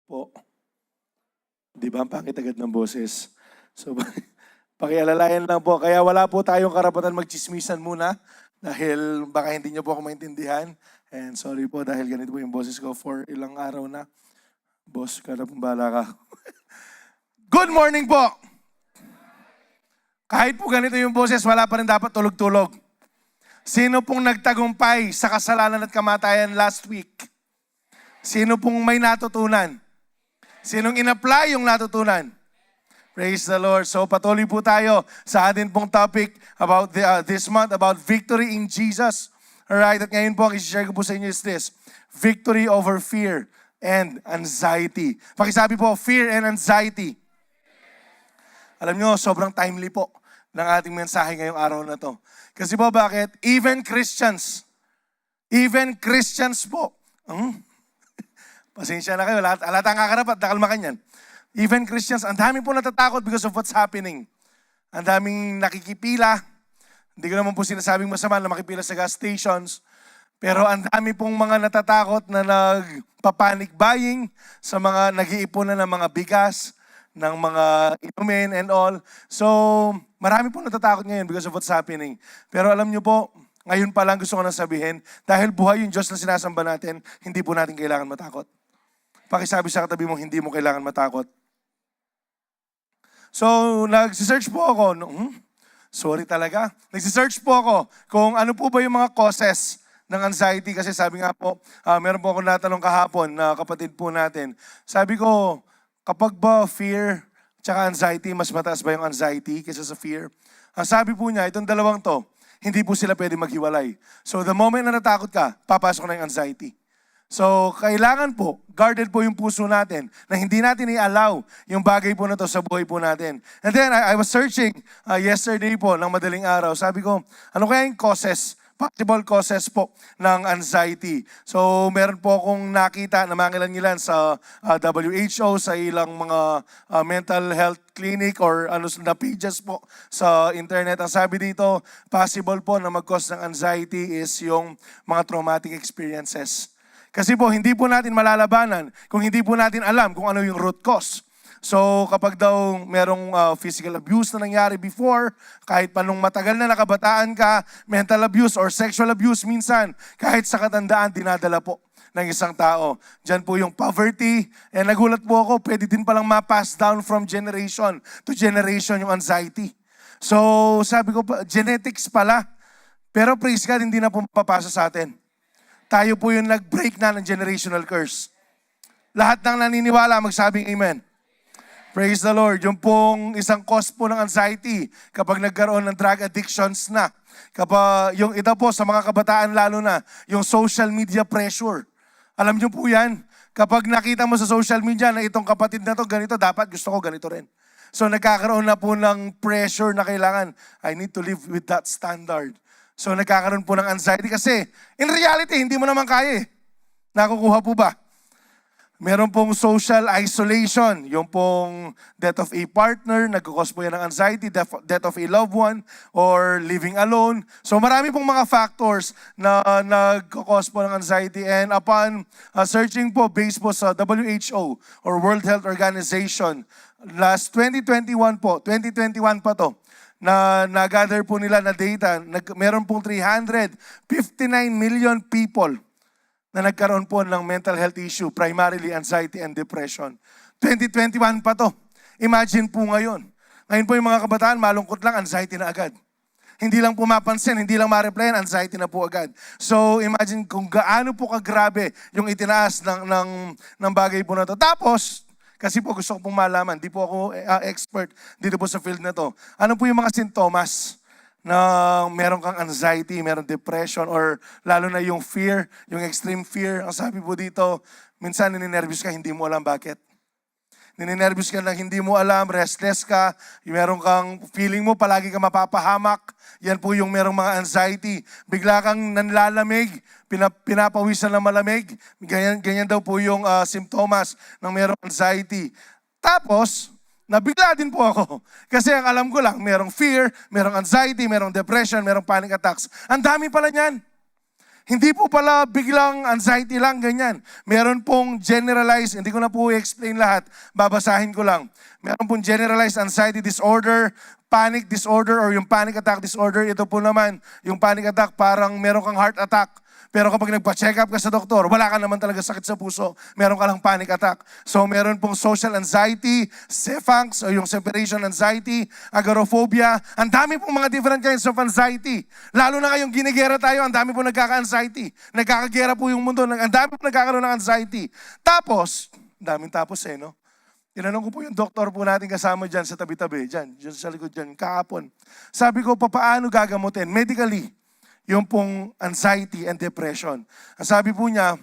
po. Di ba? Ang pangit agad ng boses. So, pakialalayan lang po. Kaya wala po tayong karapatan magchismisan muna dahil baka hindi niyo po ako maintindihan. And sorry po dahil ganito po yung boses ko for ilang araw na. Boss, kada pong bala ka. Good morning po! Kahit po ganito yung boses, wala pa rin dapat tulog-tulog. Sino pong nagtagumpay sa kasalanan at kamatayan last week? Sino pong may natutunan? Sinong in-apply yung natutunan? Praise the Lord. So patuloy po tayo sa atin pong topic about this month, about victory in Jesus. Alright, at ngayon po ang isi-share ko po sa inyo is this: victory over fear and anxiety. Pakisabi po, fear and anxiety. Alam nyo, sobrang timely po ng ating mensahe ngayong araw na to. Kasi po bakit? Even Christians po, pasensya na kayo, lahat ang kakarap at nakalma kanyan. Even Christians, ang dami po natatakot because of what's happening. Ang daming nakikipila. Hindi ko naman po sinasabing masama na makipila sa gas stations. Pero ang dami pong mga natatakot na nagpa-panic buying sa mga nag-iipon na ng mga bigas, ng mga inumin and all. So, marami pong natatakot ngayon because of what's happening. Pero alam nyo po, ngayon pa lang gusto ko na sabihin, dahil buhay yung Diyos na sinasamba natin, hindi po natin kailangan matakot. Pakisabi sa katabi mo, hindi mo kailangan matakot. So, nagsisearch po ako. Sorry talaga. Nagsisearch po ako kung ano po ba yung mga causes ng anxiety. Kasi sabi nga po, meron po ako natanong kahapon na kapatid po natin. Sabi ko, kapag ba fear tsaka anxiety, mas mataas ba yung anxiety kaysa sa fear? Ang sabi po niya, itong dalawang to, hindi po sila pwede maghiwalay. So the moment na natakot ka, papasok na yung anxiety. So kailangan po, guarded po yung puso natin na hindi natin i-allow yung bagay po na to sa buhay po natin. And then I was searching yesterday po ng madaling araw. Sabi ko, ano kaya yung possible causes po ng anxiety. So, meron po akong nakita na mangilan-ngilan sa WHO, sa ilang mga mental health clinic or na pages po sa internet. Ang sabi dito, possible po na mag-cause ng anxiety is yung mga traumatic experiences. Kasi po, hindi po natin malalabanan kung hindi po natin alam kung ano yung root cause. So kapag daw merong physical abuse na nangyari before, kahit pa nung matagal na nakabataan ka, mental abuse or sexual abuse minsan, kahit sa katandaan, dinadala po ng isang tao. Diyan po yung poverty. And nagulat po ako, pwede din palang ma-pass down from generation to generation yung anxiety. So sabi ko, genetics pala. Pero praise God, hindi na po mapapasa sa atin. Tayo po yung nag-break na ng generational curse. Lahat ng naniniwala, magsabing amen. Praise the Lord. Yung pong isang cause po ng anxiety kapag nagkaroon ng drug addictions na. Kapag yung ito po sa mga kabataan lalo na, yung social media pressure. Alam niyo po yan, kapag nakita mo sa social media na itong kapatid na to ganito, dapat gusto ko ganito rin. So nagkakaroon na po ng pressure na kailangan, I need to live with that standard. So nagkakaroon po ng anxiety kasi in reality, hindi mo naman kaya eh. Nakukuha po ba? Meron pong social isolation, yung pong death of a partner, nagkakos po yan ng anxiety, death of a loved one, or living alone. So marami pong mga factors na nagkakos po ng anxiety. And upon searching po, based po sa WHO or World Health Organization, last 2021 po, 2021 pa to, na nag-gather po nila na data, meron pong 359 million people na nagkaroon po ng mental health issue, primarily anxiety and depression. 2021 pa to. Imagine po ngayon. Ngayon po yung mga kabataan, malungkot lang, anxiety na agad. Hindi lang pumapansin, hindi lang ma-replyan, anxiety na po agad. So imagine kung gaano po kagrabe yung itinaas ng bagay po na to. Tapos, kasi po gusto ko pong malaman, di po ako expert dito po sa field na to. Ano po yung mga sintomas na meron kang anxiety, meron depression, or lalo na yung fear, yung extreme fear. Ang sabi po dito, minsan nininervous ka, hindi mo alam bakit. Nininervous ka na hindi mo alam, restless ka, meron kang feeling mo, palagi ka mapapahamak. Yan po yung merong mga anxiety. Bigla kang nanlalamig, pinapawisan ng malamig. Ganyan daw po yung symptoms ng merong anxiety. Tapos, nabigla din po ako. Kasi ang alam ko lang, merong fear, merong anxiety, merong depression, merong panic attacks. Ang dami pala niyan. Hindi po pala biglang anxiety lang, ganyan. Meron pong generalized, hindi ko na po i-explain lahat, babasahin ko lang. Meron pong generalized anxiety disorder, panic disorder, or yung panic attack disorder. Ito po naman, yung panic attack, parang meron kang heart attack. Pero kapag nagpa-check up ka sa doktor, wala ka naman talaga sakit sa puso, meron ka lang panic attack. So meron pong social anxiety, CFANX, o yung separation anxiety, agoraphobia. Ang dami pong mga different kinds of anxiety. Lalo na ngayong ginigera tayo, ang dami pong nagkaka-anxiety. Nagkakagera po yung mundo, ang dami pong nagkakaroon ng anxiety. Tapos, daming tapos no? Tinanong ko po yung doktor po natin kasama dyan sa tabi-tabi, dyan sa likod dyan, kahapon. Sabi ko, paano gagamutin? Medically, yung pong anxiety and depression. Ang sabi po niya,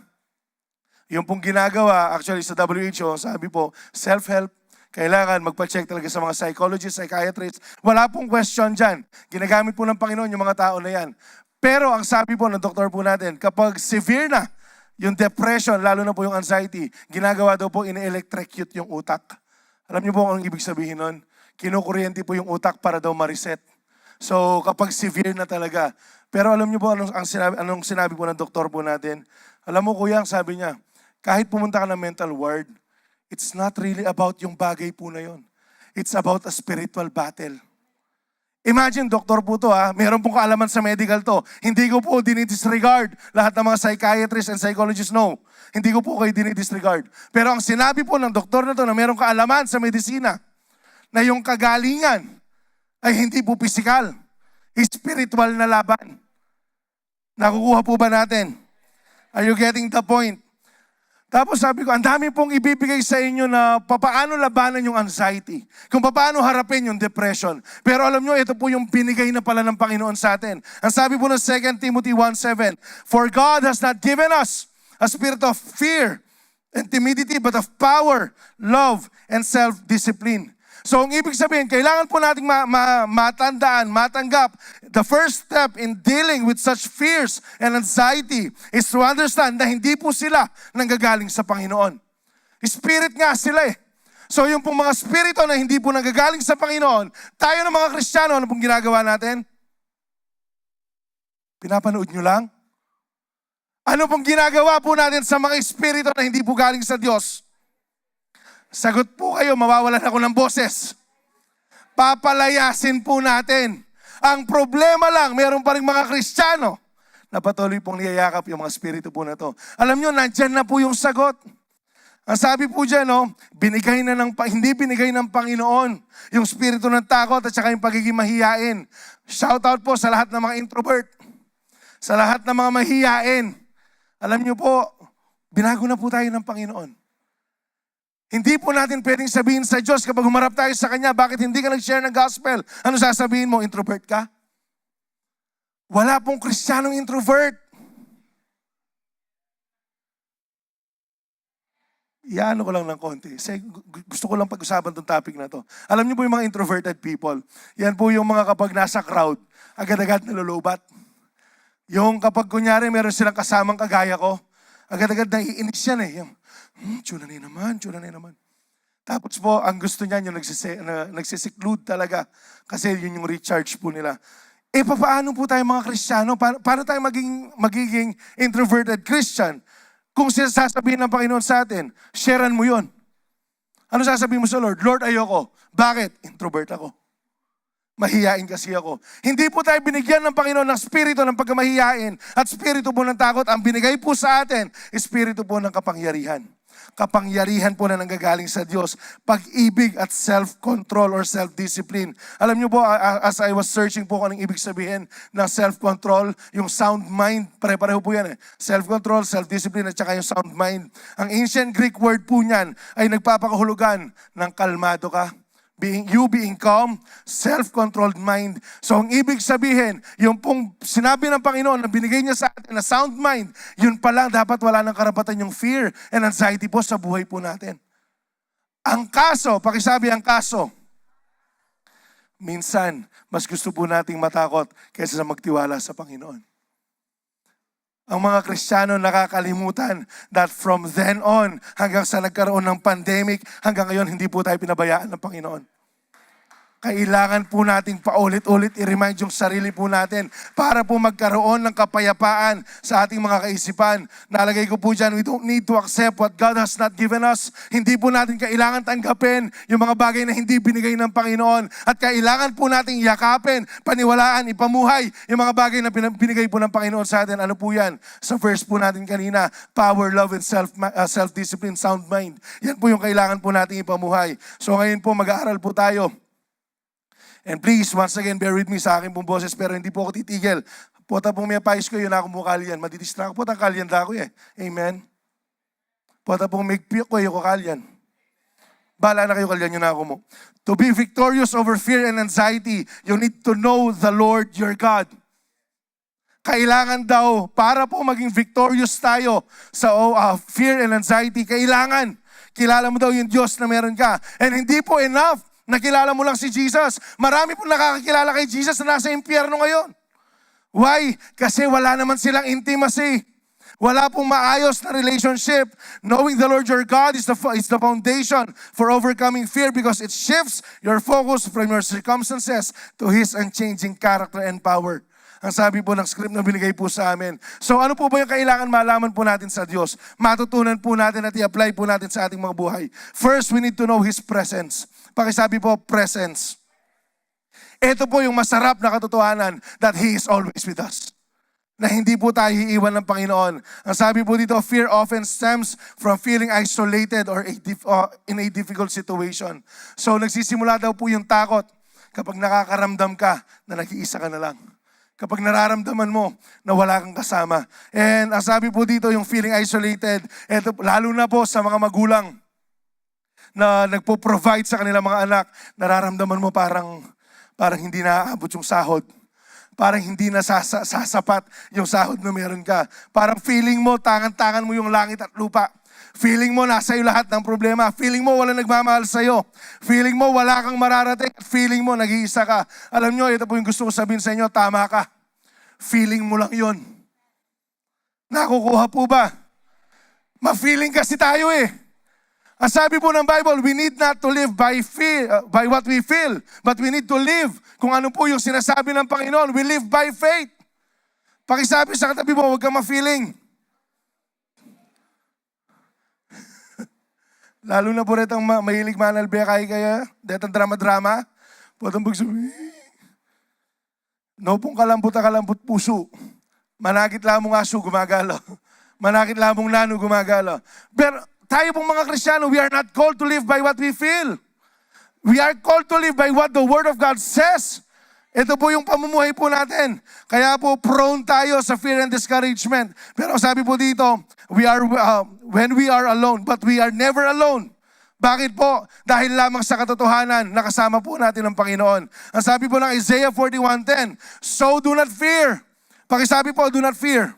yung pong ginagawa, actually sa WHO, sabi po, self-help, kailangan magpa-check talaga sa mga psychologists, psychiatrists. Wala pong question dyan. Ginagamit po ng Panginoon yung mga tao na yan. Pero ang sabi po ng doktor po natin, kapag severe na yung depression, lalo na po yung anxiety, ginagawa daw po, ini-electrocute yung utak. Alam niyo po anong ibig sabihin nun? Kinukuryente po yung utak para daw ma-reset. So kapag severe na talaga. Pero alam niyo po anong sinabi po ng doktor po natin? Alam mo kuya, sabi niya, kahit pumunta ka ng mental ward, it's not really about yung bagay po na yon. It's about a spiritual battle. Imagine, doktor po to meron pong kaalaman sa medical to. Hindi ko po dinidisregard lahat ng mga psychiatrists and psychologists, no. Hindi ko po kayo dinidisregard. Pero ang sinabi po ng doktor na to na merong kaalaman sa medisina, na yung kagalingan ay hindi po physical, spiritual na laban. Nakukuha po ba natin? Are you getting the point? Tapos sabi ko, ang dami pong ibibigay sa inyo na paano labanan yung anxiety. Kung paano harapin yung depression. Pero alam nyo, ito po yung binigay na pala ng Panginoon sa atin. Ang sabi po ng 2 Timothy 1:7, For God has not given us a spirit of fear and timidity, but of power, love, and self-discipline. So, ang ibig sabihin, kailangan po nating matandaan, matanggap, the first step in dealing with such fears and anxiety is to understand na hindi po sila nanggagaling sa Panginoon. Spirit nga sila So, yung pong mga spirito na hindi po nanggagaling sa Panginoon, tayo ng mga Kristiyano, ano pong ginagawa natin? Pinapanood nyo lang? Ano pong ginagawa po natin sa mga espiritu na hindi po galing sa Diyos? Sagot po kayo, mawawalan ako ng boses. Papalayasin po natin. Ang problema lang, meron pa rin mga Kristiyano na patuloy pong niyayakap yung mga espiritu po na to. Alam nyo, nandyan na po yung sagot. Ang sabi po dyan, hindi binigay ng Panginoon yung espiritu ng takot at saka yung pagiging mahiyain. Shout out po sa lahat ng mga introvert. Sa lahat ng mga mahiyain. Alam nyo po, binago na po tayo ng Panginoon. Hindi po natin pwedeng sabihin sa Diyos kapag humarap tayo sa Kanya, bakit hindi ka nag-share ng gospel? Ano sasabihin mo? Introvert ka? Wala pong Kristiyanong introvert. Iano ko lang ng konti. Gusto ko lang pag-usapan itong topic na to. Alam niyo po yung mga introverted people, yan po yung mga kapag nasa crowd, agad-agad nalulubat. Yung kapag kunyari meron silang kasamang kagaya ko, agad-agad naiinis yan Yung, tuna na naman. Tapos po, ang gusto niya yung nagsisiklud talaga. Kasi yun yung recharge po nila. Paano po tayo mga Kristiyano? Paano tayo magiging introverted Christian? Kung sasabihin ng Panginoon sa atin, sharean mo yun. Ano sasabihin mo sa Lord? Lord, ayoko. Bakit? Introvert ako. Mahiyain kasi ako. Hindi po tayo binigyan ng Panginoon ng spirito ng pagkamahiyain at spirito po ng takot. Ang binigay po sa atin, spirito po ng kapangyarihan. Kapangyarihan po na nanggagaling sa Diyos. Pag-ibig at self-control or self-discipline. Alam niyo po, as I was searching po kung anong ibig sabihin ng self-control, yung sound mind, pare-pareho po yan Self-control, self-discipline at saka yung sound mind. Ang ancient Greek word po niyan ay nagpapakahulugan ng kalmado ka. Being calm, self-controlled mind. So ang ibig sabihin, yung pong sinabi ng Panginoon na binigay niya sa atin na sound mind, yun pa lang dapat wala ng karapatan yung fear and anxiety po sa buhay po natin. Ang kaso, pakisabi ang kaso, minsan, mas gusto po nating matakot kaysa sa magtiwala sa Panginoon. Ang mga Kristiyano nakakalimutan that from then on, hanggang sa nagkaroon ng pandemic, hanggang ngayon, hindi po tayo pinabayaan ng Panginoon. kailangan po nating paulit-ulit i-remind yung sarili po natin para po magkaroon ng kapayapaan sa ating mga kaisipan. Nalagay ko po dyan, we don't need to accept what God has not given us. Hindi po natin kailangan tanggapin yung mga bagay na hindi binigay ng Panginoon. At kailangan po nating yakapin, paniwalaan, ipamuhay yung mga bagay na binigay po ng Panginoon sa atin. Ano po yan? Sa verse po natin kanina, power, love, and self-discipline, sound mind. Yan po yung kailangan po nating ipamuhay. So ngayon po mag-aaral po tayo. And please, once again, bear with me sa akin pong boses, pero hindi po ako titigil. Pota pong may pais ko, yun ako mo kalyan. Madidistract po, ang kalyan da ako eh. Amen? Pota pong may piyok ko, yung kalyan. Bahala na kayo, kalyan yun ako mo. To be victorious over fear and anxiety, you need to know the Lord your God. Kailangan daw, para po maging victorious tayo sa fear and anxiety, kailangan, kilala mo daw yung Diyos na meron ka. And hindi po enough, nakilala mo lang si Jesus. Marami po nakakakilala kay Jesus na nasa impyerno ngayon. Why? Kasi wala naman silang intimacy. Wala pong maayos na relationship. Knowing the Lord your God is the foundation for overcoming fear because it shifts your focus from your circumstances to His unchanging character and power. Ang sabi po ng script na binigay po sa amin. So ano po ba yung kailangan malaman po natin sa Diyos? Matutunan po natin at i-apply po natin sa ating mga buhay. First, we need to know His presence. Pakisabi po, presence. Ito po yung masarap na katotohanan that He is always with us. Na hindi po tayo iiwan ng Panginoon. Ang sabi po dito, fear often stems from feeling isolated or in a difficult situation. So nagsisimula daw po yung takot kapag nakakaramdam ka na nag-iisa ka na lang. Kapag nararamdaman mo na wala kang kasama. And ang sabi po dito, yung feeling isolated, ito, lalo na po sa mga magulang na nagpo-provide sa kanilang mga anak, nararamdaman mo parang hindi naaabot yung sahod. Parang hindi na sasapat yung sahod na meron ka. Parang feeling mo, tangan-tangan mo yung langit at lupa. Feeling mo, nasa iyo lahat ng problema. Feeling mo, wala nagmamahal sa'yo. Feeling mo, wala kang mararating. Feeling mo, nag-iisa ka. Alam nyo, ito po yung gusto ko sabihin sa inyo, tama ka. Feeling mo lang yon. Nakukuha po ba? Ma-feeling kasi tayo eh. Ang sabi po ng Bible, we need not to live by what we feel, but we need to live kung ano po yung sinasabi ng Panginoon. We live by faith. Pakisabi sa katabi mo, huwag kang ma-feeling. Lalo na po retang mahilig manalbekay kaya, detang drama-drama, potong pagsabi, no pong kalambot puso, manakit lamong aso gumagala, manakit lamong nano gumagala. Pero tayo pong mga Kristiyano, we are not called to live by what we feel. We are called to live by what the Word of God says. Ito po yung pamumuhay po natin. Kaya po prone tayo sa fear and discouragement. Pero sabi po dito, when we are alone, but we are never alone. Bakit po? Dahil lamang sa katotohanan, nakasama po natin ang Panginoon. Ang sabi po ng Isaiah 41:10, so do not fear. Pakisabi po, do not fear.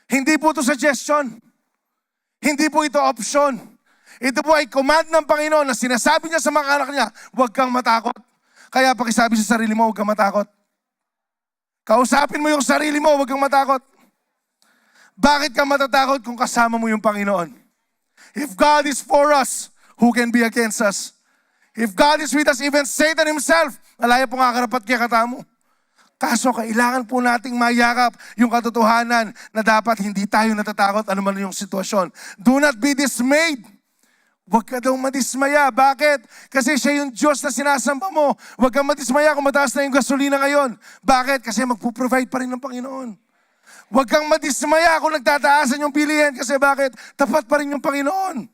Hindi po ito suggestion. Hindi po ito option. Ito po ay command ng Panginoon na sinasabi niya sa mga anak niya, huwag kang matakot. Kaya pakisabi sa sarili mo, huwag kang matakot. Kausapin mo yung sarili mo, huwag kang matakot. Bakit ka matatakot kung kasama mo yung Panginoon? If God is for us, who can be against us? If God is with us, even Satan himself, alaya po nga karapat kaya katamo. Kaso kailangan po nating mayakap yung katotohanan na dapat hindi tayo natatakot anuman yung sitwasyon. Do not be dismayed. Huwag ka daw madismaya. Bakit? Kasi siya yung Diyos na sinasamba mo. Huwag kang madismaya kung mataas na yung gasolina ngayon. Bakit? Kasi magpo-provide pa rin ng Panginoon. Huwag kang madismaya kung nagtataasan yung bilihin. Kasi bakit? Tapat pa rin yung Panginoon.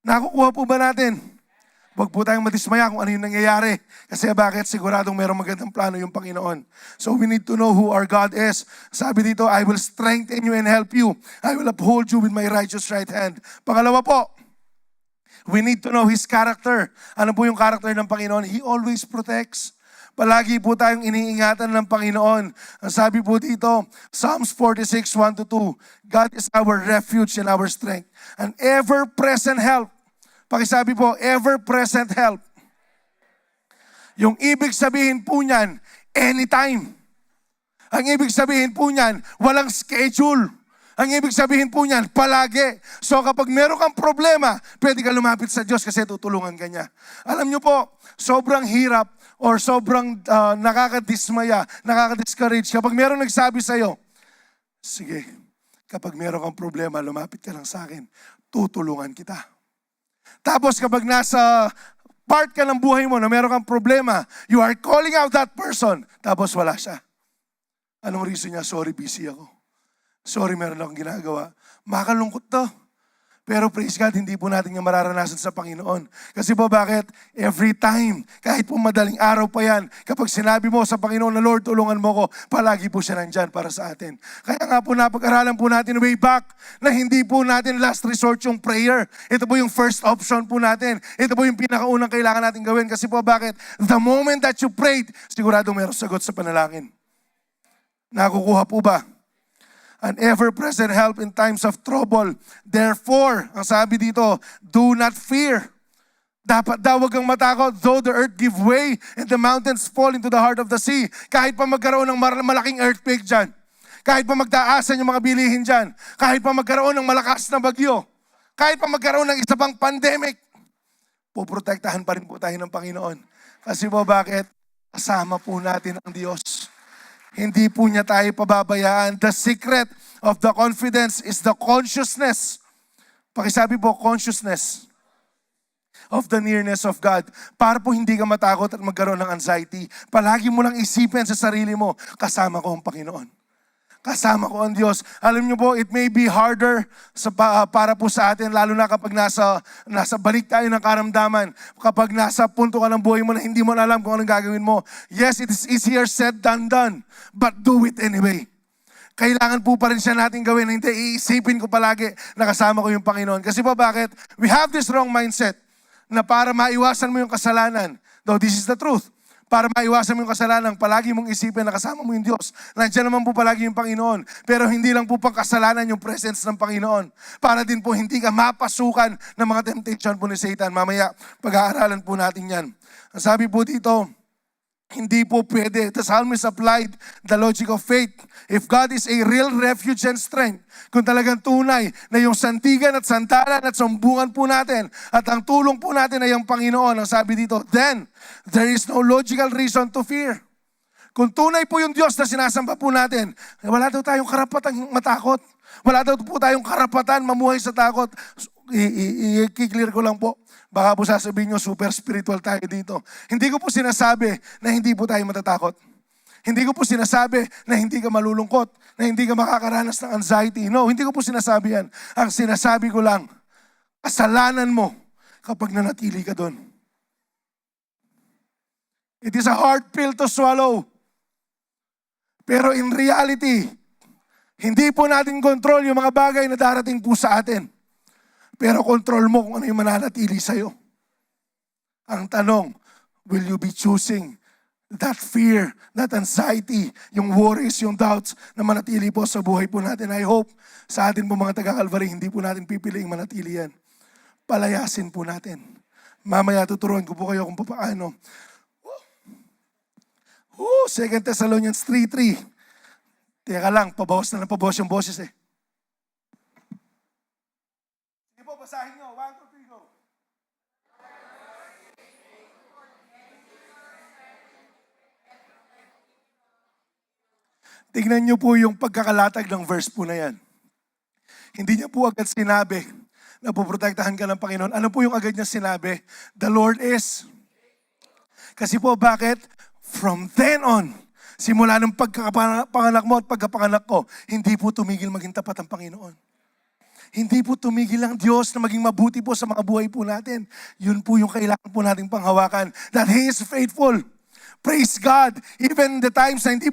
Nakukuha po ba natin? Huwag po tayong madismaya kung ano yung nangyayari. Kasi bakit? Siguradong mayroong magandang plano yung Panginoon. So we need to know who our God is. Sabi dito, I will strengthen you and help you. I will uphold you with my righteous right hand. Pangalawa po, we need to know His character. Ano po yung character ng Panginoon? He always protects. Palagi po tayong iniingatan ng Panginoon. Ang sabi po dito, Psalms 46, 1-2, God is our refuge and our strength, an ever-present help. Pakisabi po, ever-present help. Yung ibig sabihin po niyan, anytime. Ang ibig sabihin po niyan, walang schedule. Ang ibig sabihin po niyan, palagi. So kapag meron kang problema, pwede ka lumapit sa Diyos kasi tutulungan ka niya. Alam niyo po, sobrang hirap or sobrang nakakadismaya, nakakadiscourage kapag meron nagsabi sa'yo, sige, kapag meron kang problema, lumapit ka lang sa akin, tutulungan kita. Tapos kapag nasa part ka ng buhay mo na meron kang problema, you are calling out that person, tapos wala siya. Anong reason niya? Sorry, busy ako. Sorry, meron akong ginagawa. Makalungkot to. Pero praise God, hindi po natin yung mararanasan sa Panginoon. Kasi po bakit? Every time, kahit po madaling araw pa yan, kapag sinabi mo sa Panginoon na Lord, tulungan mo ko, palagi po siya nandyan para sa atin. Kaya nga po napag-aralan po natin way back na hindi po natin last resort yung prayer. Ito po yung first option po natin. Ito po yung pinakaunang kailangan natin gawin. Kasi po bakit? The moment that you prayed, siguradong mayroong sagot sa panalangin. Nakukuha po ba? An ever-present help in times of trouble. Therefore, ang sabi dito, do not fear. Dapat daw wag kang matakot, though the earth give way and the mountains fall into the heart of the sea. Kahit pa magkaroon ng malaking earthquake dyan, kahit pa magtaasan yung mga bilihin dyan, kahit pa magkaroon ng malakas na bagyo, kahit pa magkaroon ng isa pang pandemic, puprotektahan pa rin po tayo ng Panginoon. Kasi po bakit? Kasama po natin ang Diyos. Hindi po niya tayo pababayaan. The secret of the confidence is the consciousness. Pakisabi po, consciousness of the nearness of God. Para po hindi ka matakot at magkaroon ng anxiety. Palagi mo lang isipin sa sarili mo, kasama ko ang Panginoon. Kasama ko ang Diyos. Alam niyo po, it may be harder para po sa atin, lalo na kapag nasa balik tayo ng karamdaman. Kapag nasa punto ka ng buhay mo na hindi mo na alam kung anong gagawin mo. Yes, it is easier said than done, but do it anyway. Kailangan po pa rin siya natin gawin. Hindi, iisipin ko palagi na kasama ko yung Panginoon. Kasi po bakit? We have this wrong mindset na para maiwasan mo yung kasalanan. Though this is the truth. Para maiwasan mo yung kasalanan, palagi mong isipin na kasama mo yung Diyos. Nandiyan naman po palagi yung Panginoon. Pero hindi lang po pang kasalanan yung presence ng Panginoon. Para din po hindi ka mapasukan ng mga temptation po ni Satan. Mamaya, pag-aaralan po natin yan. Ang sabi po dito, hindi po pwede. The psalmist applied the logic of faith. If God is a real refuge and strength, kung talagang tunay na yung santigan at sandalan at sumbungan po natin at ang tulong po natin ay ang Panginoon, ang sabi dito, then there is no logical reason to fear. Kung tunay po yung Diyos na sinasamba po natin, wala daw tayong karapatan matakot. Wala daw po tayong karapatan mamuhay sa takot. I-clear ko lang po. Baka po sasabihin nyo, super spiritual tayo dito. Hindi ko po sinasabi na hindi po tayo matatakot. Hindi ko po sinasabi na hindi ka malulungkot, na hindi ka makakaranas ng anxiety. No, hindi ko po sinasabi yan. Ang sinasabi ko lang, kasalanan mo kapag nanatili ka doon. It is a hard pill to swallow. Pero in reality, hindi po natin control yung mga bagay na darating po sa atin. Pero control mo kung ano yung mananatili sa'yo. Ang tanong, will you be choosing that fear, that anxiety, yung worries, yung doubts na manatili po sa buhay po natin? I hope sa atin po mga taga-Calvary, hindi po natin pipiliing manatili yan. Palayasin po natin. Mamaya tuturuan ko po kayo kung paano. 2 Thessalonians 3:3. Teka lang, pabawas na ng pabawas yung boses eh. Basahin nyo. 1, 2, 3, go. Tingnan nyo po yung pagkakalatag ng verse po na yan. Hindi niya po agad sinabi na puprotektahan ka ng Panginoon. Ano po yung agad niya sinabi? The Lord is. Kasi po bakit? From then on, simula ng pagkapanganak mo at pagkapanganak ko, hindi po tumigil maging tapat ang Panginoon. Hindi po tumigil ang Diyos na maging mabuti po sa mga buhay po natin. Yun po yung kailangan po nating panghawakan. That He is faithful. Praise God. Even the times na hindi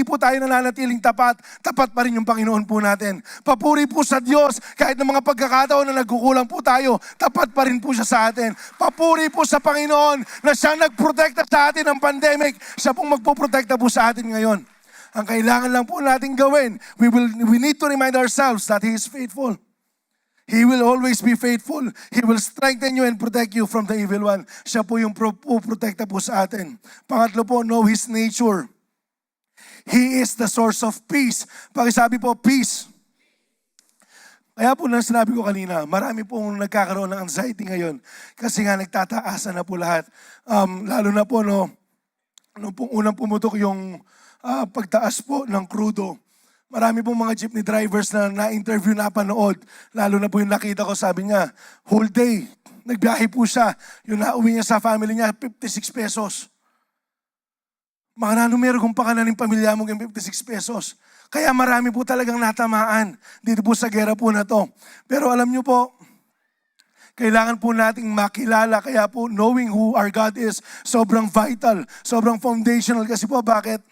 po tayo nananatiling tapat, tapat pa rin yung Panginoon po natin. Papuri po sa Diyos kahit ng mga pagkakataon na nagkukulang po tayo, tapat pa rin po siya sa atin. Papuri po sa Panginoon na siya nagprotekta sa atin ng pandemic. Siya pong magpoprotekta po sa atin ngayon. Ang kailangan lang po natin gawin, we need to remind ourselves that He is faithful. He will always be faithful. He will strengthen you and protect you from the evil one. Siya po yung protekta po sa atin. Pangatlo po, know His nature. He is the source of peace. Pakisabi po, peace. Kaya po na sinabi ko kanina, marami pong nagkakaroon ng anxiety ngayon kasi nga nagtataasan na po lahat. Lalo na po nung pong unang pumutok yung pagtaas po ng krudo. Marami pong mga jeepney drivers na na-interview na panood. Lalo na po yung nakita ko, sabi niya, whole day, nagbiyahe po siya. Yung nauwi niya sa family niya, 56 pesos. Mga nanumero kung pakalaning pamilya mo yung 56 pesos. Kaya marami po talagang natamaan dito po sa gera po na to. Pero alam niyo po, kailangan po nating makilala. Kaya po knowing who our God is, sobrang vital, sobrang foundational. Kasi po bakit?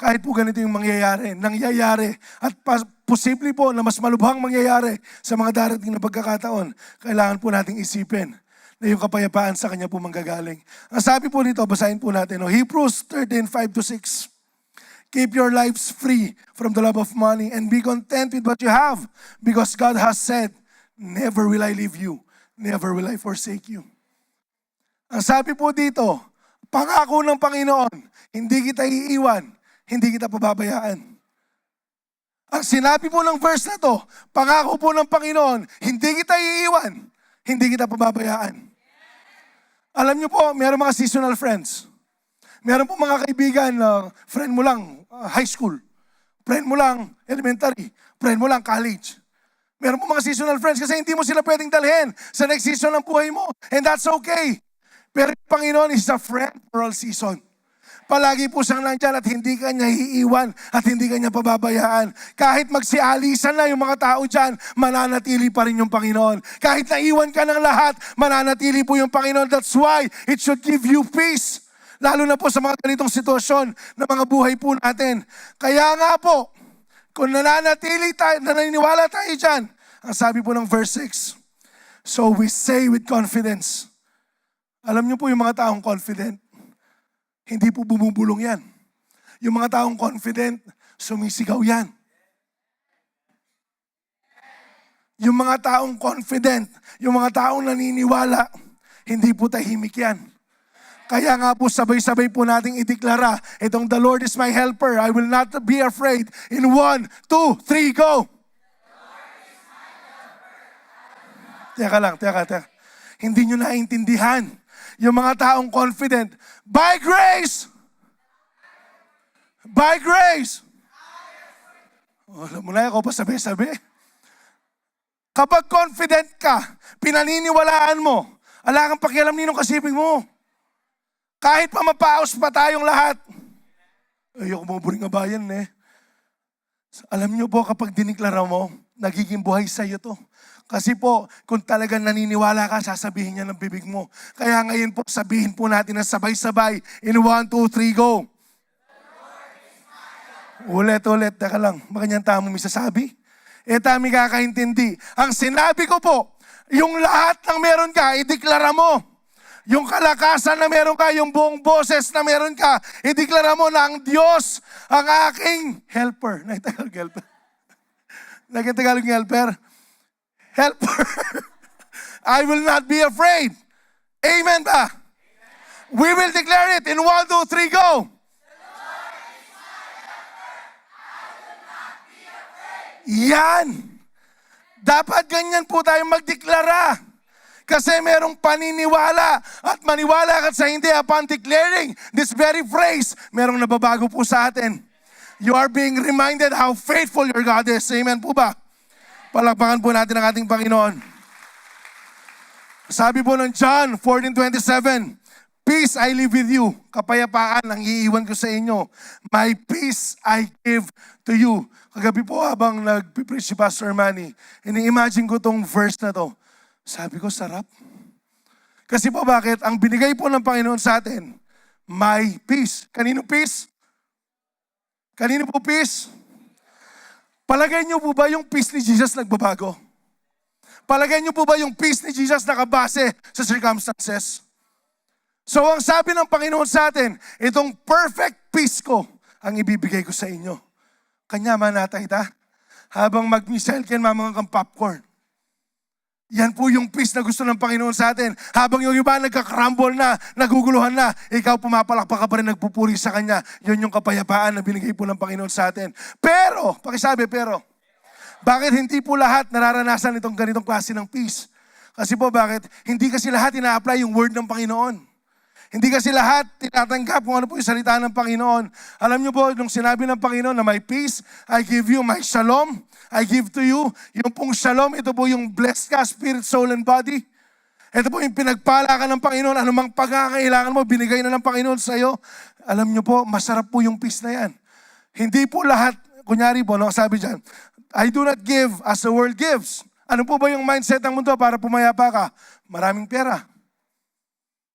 Kahit po ganito yung nangyayari. At posible po na mas malubhang mangyayari sa mga darating na pagkakataon. Kailangan po nating isipin na yung kapayapaan sa kanya po manggagaling. Ang sabi po nito, basahin po natin, Hebrews 13:5-6. Keep your lives free from the love of money and be content with what you have because God has said, never will I leave you, never will I forsake you. Ang sabi po dito, pangako ng Panginoon, hindi kita iiwan, hindi kita pababayaan. Ang sinabi po ng verse na to, pangako po ng Panginoon, hindi kita iiwan, hindi kita pababayaan. Alam niyo po, mayroong mga seasonal friends. Meron po mga kaibigan na friend mo lang high school, friend mo lang elementary, friend mo lang college. Meron po mga seasonal friends kasi hindi mo sila pwedeng dalhin sa next season ng buhay mo. And that's okay. Pero yung Panginoon is a friend for all season. Palagi po siyang nandyan at hindi ka niya iiwan at hindi ka niya pababayaan. Kahit magsialisan na yung mga tao dyan, mananatili pa rin yung Panginoon. Kahit naiwan ka ng lahat, mananatili po yung Panginoon. That's why it should give you peace. Lalo na po sa mga ganitong sitwasyon na mga buhay po natin. Kaya nga po, kung naniniwala tayo dyan, ang sabi po ng verse 6, so we say with confidence. Alam niyo po yung mga taong confident, hindi po bumubulong yan. Yung mga taong confident, sumisigaw yan. Yung mga taong confident, yung mga taong naniniwala, hindi po tahimik yan. Kaya nga po sabay-sabay po nating ideklara, itong the Lord is my helper, I will not be afraid. In 1, 2, 3, go! Teka. Hindi nyo naiintindihan. Yung mga taong confident, by grace! By grace! Alam mo na, ako pa sabi-sabi. Kapag confident ka, pinaniniwalaan mo, ala kang pakialam ninong kasiping mo. Kahit pa mapaos pa tayong lahat. Ayoko maburing abayan Alam niyo po kapag diniklara mo, nagiging buhay sa iyo to. Kasi po, kung talagang naniniwala ka, sasabihin niya ng bibig mo. Kaya ngayon po, sabihin po natin na sabay-sabay. In 1, 2, 3, go! Ulit. Teka lang, makanyang tamo may sasabi. Tami kakaintindi. Ang sinabi ko po, yung lahat ng meron ka, ideklara mo. Yung kalakasan na meron ka, yung buong boses na meron ka, ideklara mo na ang Diyos ang aking helper. Nagtagalog helper. Nagtagalog helper. Helper. I will not be afraid. Amen ba? Amen. We will declare it in 1, 2, 3, go. Yan. Dapat ganyan po tayo magdeklara. Kasi merong paniniwala at maniwala ka sa hindi upon declaring this very phrase, merong nababago po sa atin. You are being reminded how faithful your God is. Amen po ba? Palakpakan po natin ang ating Panginoon. Sabi po ng John 14:27, peace I leave with you. Kapayapaan ang iiwan ko sa inyo. My peace I give to you. Kagabi po habang nag-preach si Pastor Manny, ini-imagine ko tong verse na to. Sabi ko, sarap. Kasi po bakit? Ang binigay po ng Panginoon sa atin, my peace. Kanino peace? Kanino po peace? Palagay niyo po ba yung peace ni Jesus nagbabago? Palagay niyo po ba yung peace ni Jesus nakabase sa circumstances? So ang sabi ng Panginoon sa atin, itong perfect peace ko ang ibibigay ko sa inyo. Kanya manatay ta, habang mag-missile ka mamang kang popcorn. Yan po yung peace na gusto ng Panginoon sa atin. Habang yung iba nagka-crumble na, naguguluhan na, ikaw pumapalakpak ka pa rin, nagpupuri sa Kanya. Yun yung kapayapaan na binigay po ng Panginoon sa atin. Pero, pakisabi, pero, Bakit hindi po lahat nararanasan itong ganitong klase ng peace? Kasi po bakit? Hindi kasi lahat ina-apply yung word ng Panginoon. Hindi kasi lahat tinatanggap kung ano po yung salita ng Panginoon. Alam niyo po, nung sinabi ng Panginoon na my peace, I give you, my shalom, I give to you. Yung pong shalom, ito po yung blessed ka, spirit, soul, and body. Ito po yung pinagpala ka ng Panginoon. Anumang pagkakailangan mo, binigay na ng Panginoon sa iyo. Alam niyo po, masarap po yung peace na yan. Hindi po lahat, kunyari po, sabi dyan, I do not give as the world gives. Ano po ba yung mindset ng mundo para pumayapa ka? Maraming pera.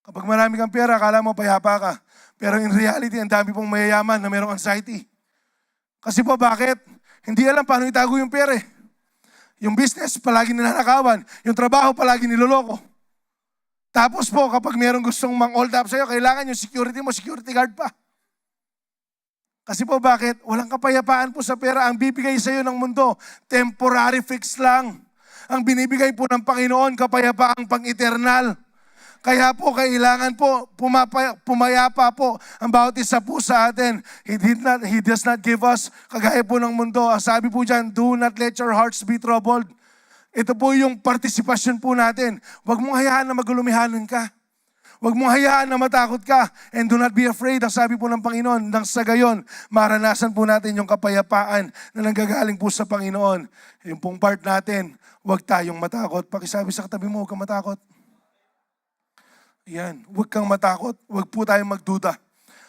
Kapag marami kang pera, akala mo payapa ka. Pero in reality, ang dami pong mayayaman na mayroong anxiety. Kasi po bakit? Hindi alam paano itago yung pera eh. Yung business, palagi ninanakawan. Yung trabaho, palagi niloloko. Tapos po, kapag mayroong gustong mang-hold up sa'yo, kailangan yung security mo, security guard pa. Kasi po bakit? Walang kapayapaan po sa pera. Ang bibigay sa'yo ng mundo, temporary fix lang. Ang binibigay po ng Panginoon, kapayapaang pang-eternal. Kaya po, kailangan po, pumayapa po ang bawat isa po sa atin. He does not give us, kagaya po ng mundo. Ang sabi po dyan, do not let your hearts be troubled. Ito po yung partisipasyon po natin. Huwag mong hayaan na magulumihanan ka. Huwag mong hayaan na matakot ka. And do not be afraid. Ang sabi po ng Panginoon, nang sa gayon, maranasan po natin yung kapayapaan na nanggagaling po sa Panginoon. Yung pong part natin, huwag tayong matakot. Pakisabi sa katabi mo, huwag kang matakot. Yan, huwag kang matakot. Huwag po tayong magduda.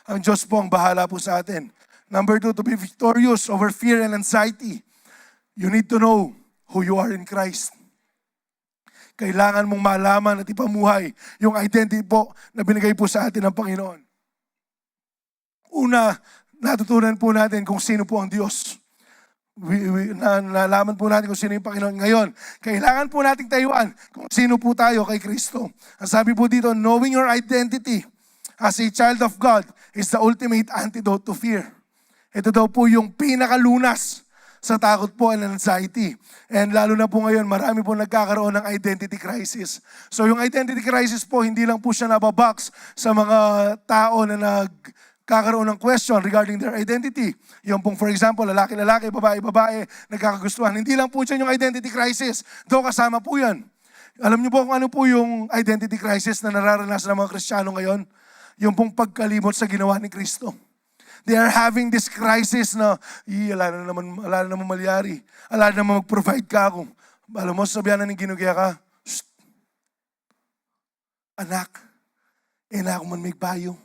Ang Diyos po ang bahala po sa atin. Number 2, to be victorious over fear and anxiety, you need to know who you are in Christ. Kailangan mong malaman at ipamuhay yung identity po na binigay po sa atin ng Panginoon. Una, natutunan po natin kung sino po ang Diyos. Nalaman po natin kung sino yung Panginoon. Ngayon, kailangan po nating tayuan kung sino po tayo kay Kristo. Ang sabi po dito, knowing your identity as a child of God is the ultimate antidote to fear. Ito daw po yung pinakalunas sa takot po and anxiety. And lalo na po ngayon, marami po nagkakaroon ng identity crisis. So yung identity crisis po, hindi lang po siya nababox sa mga tao na nagkakaroon ng question regarding their identity. Yung pong for example, lalaki-lalaki, babae-babae, nagkakagustuhan. Hindi lang po siya yung identity crisis. Though kasama po yan. Alam niyo po kung ano po yung identity crisis na nararanasan ng mga Kristiyano ngayon? Yung pong pagkalimot sa ginawa ni Kristo. They are having this crisis na, ala na naman malyari. Ala na naman mag-provide ka ako. Alam mo, sabihan na ng ginugya ka, shh, anak, ina ako man may bayo.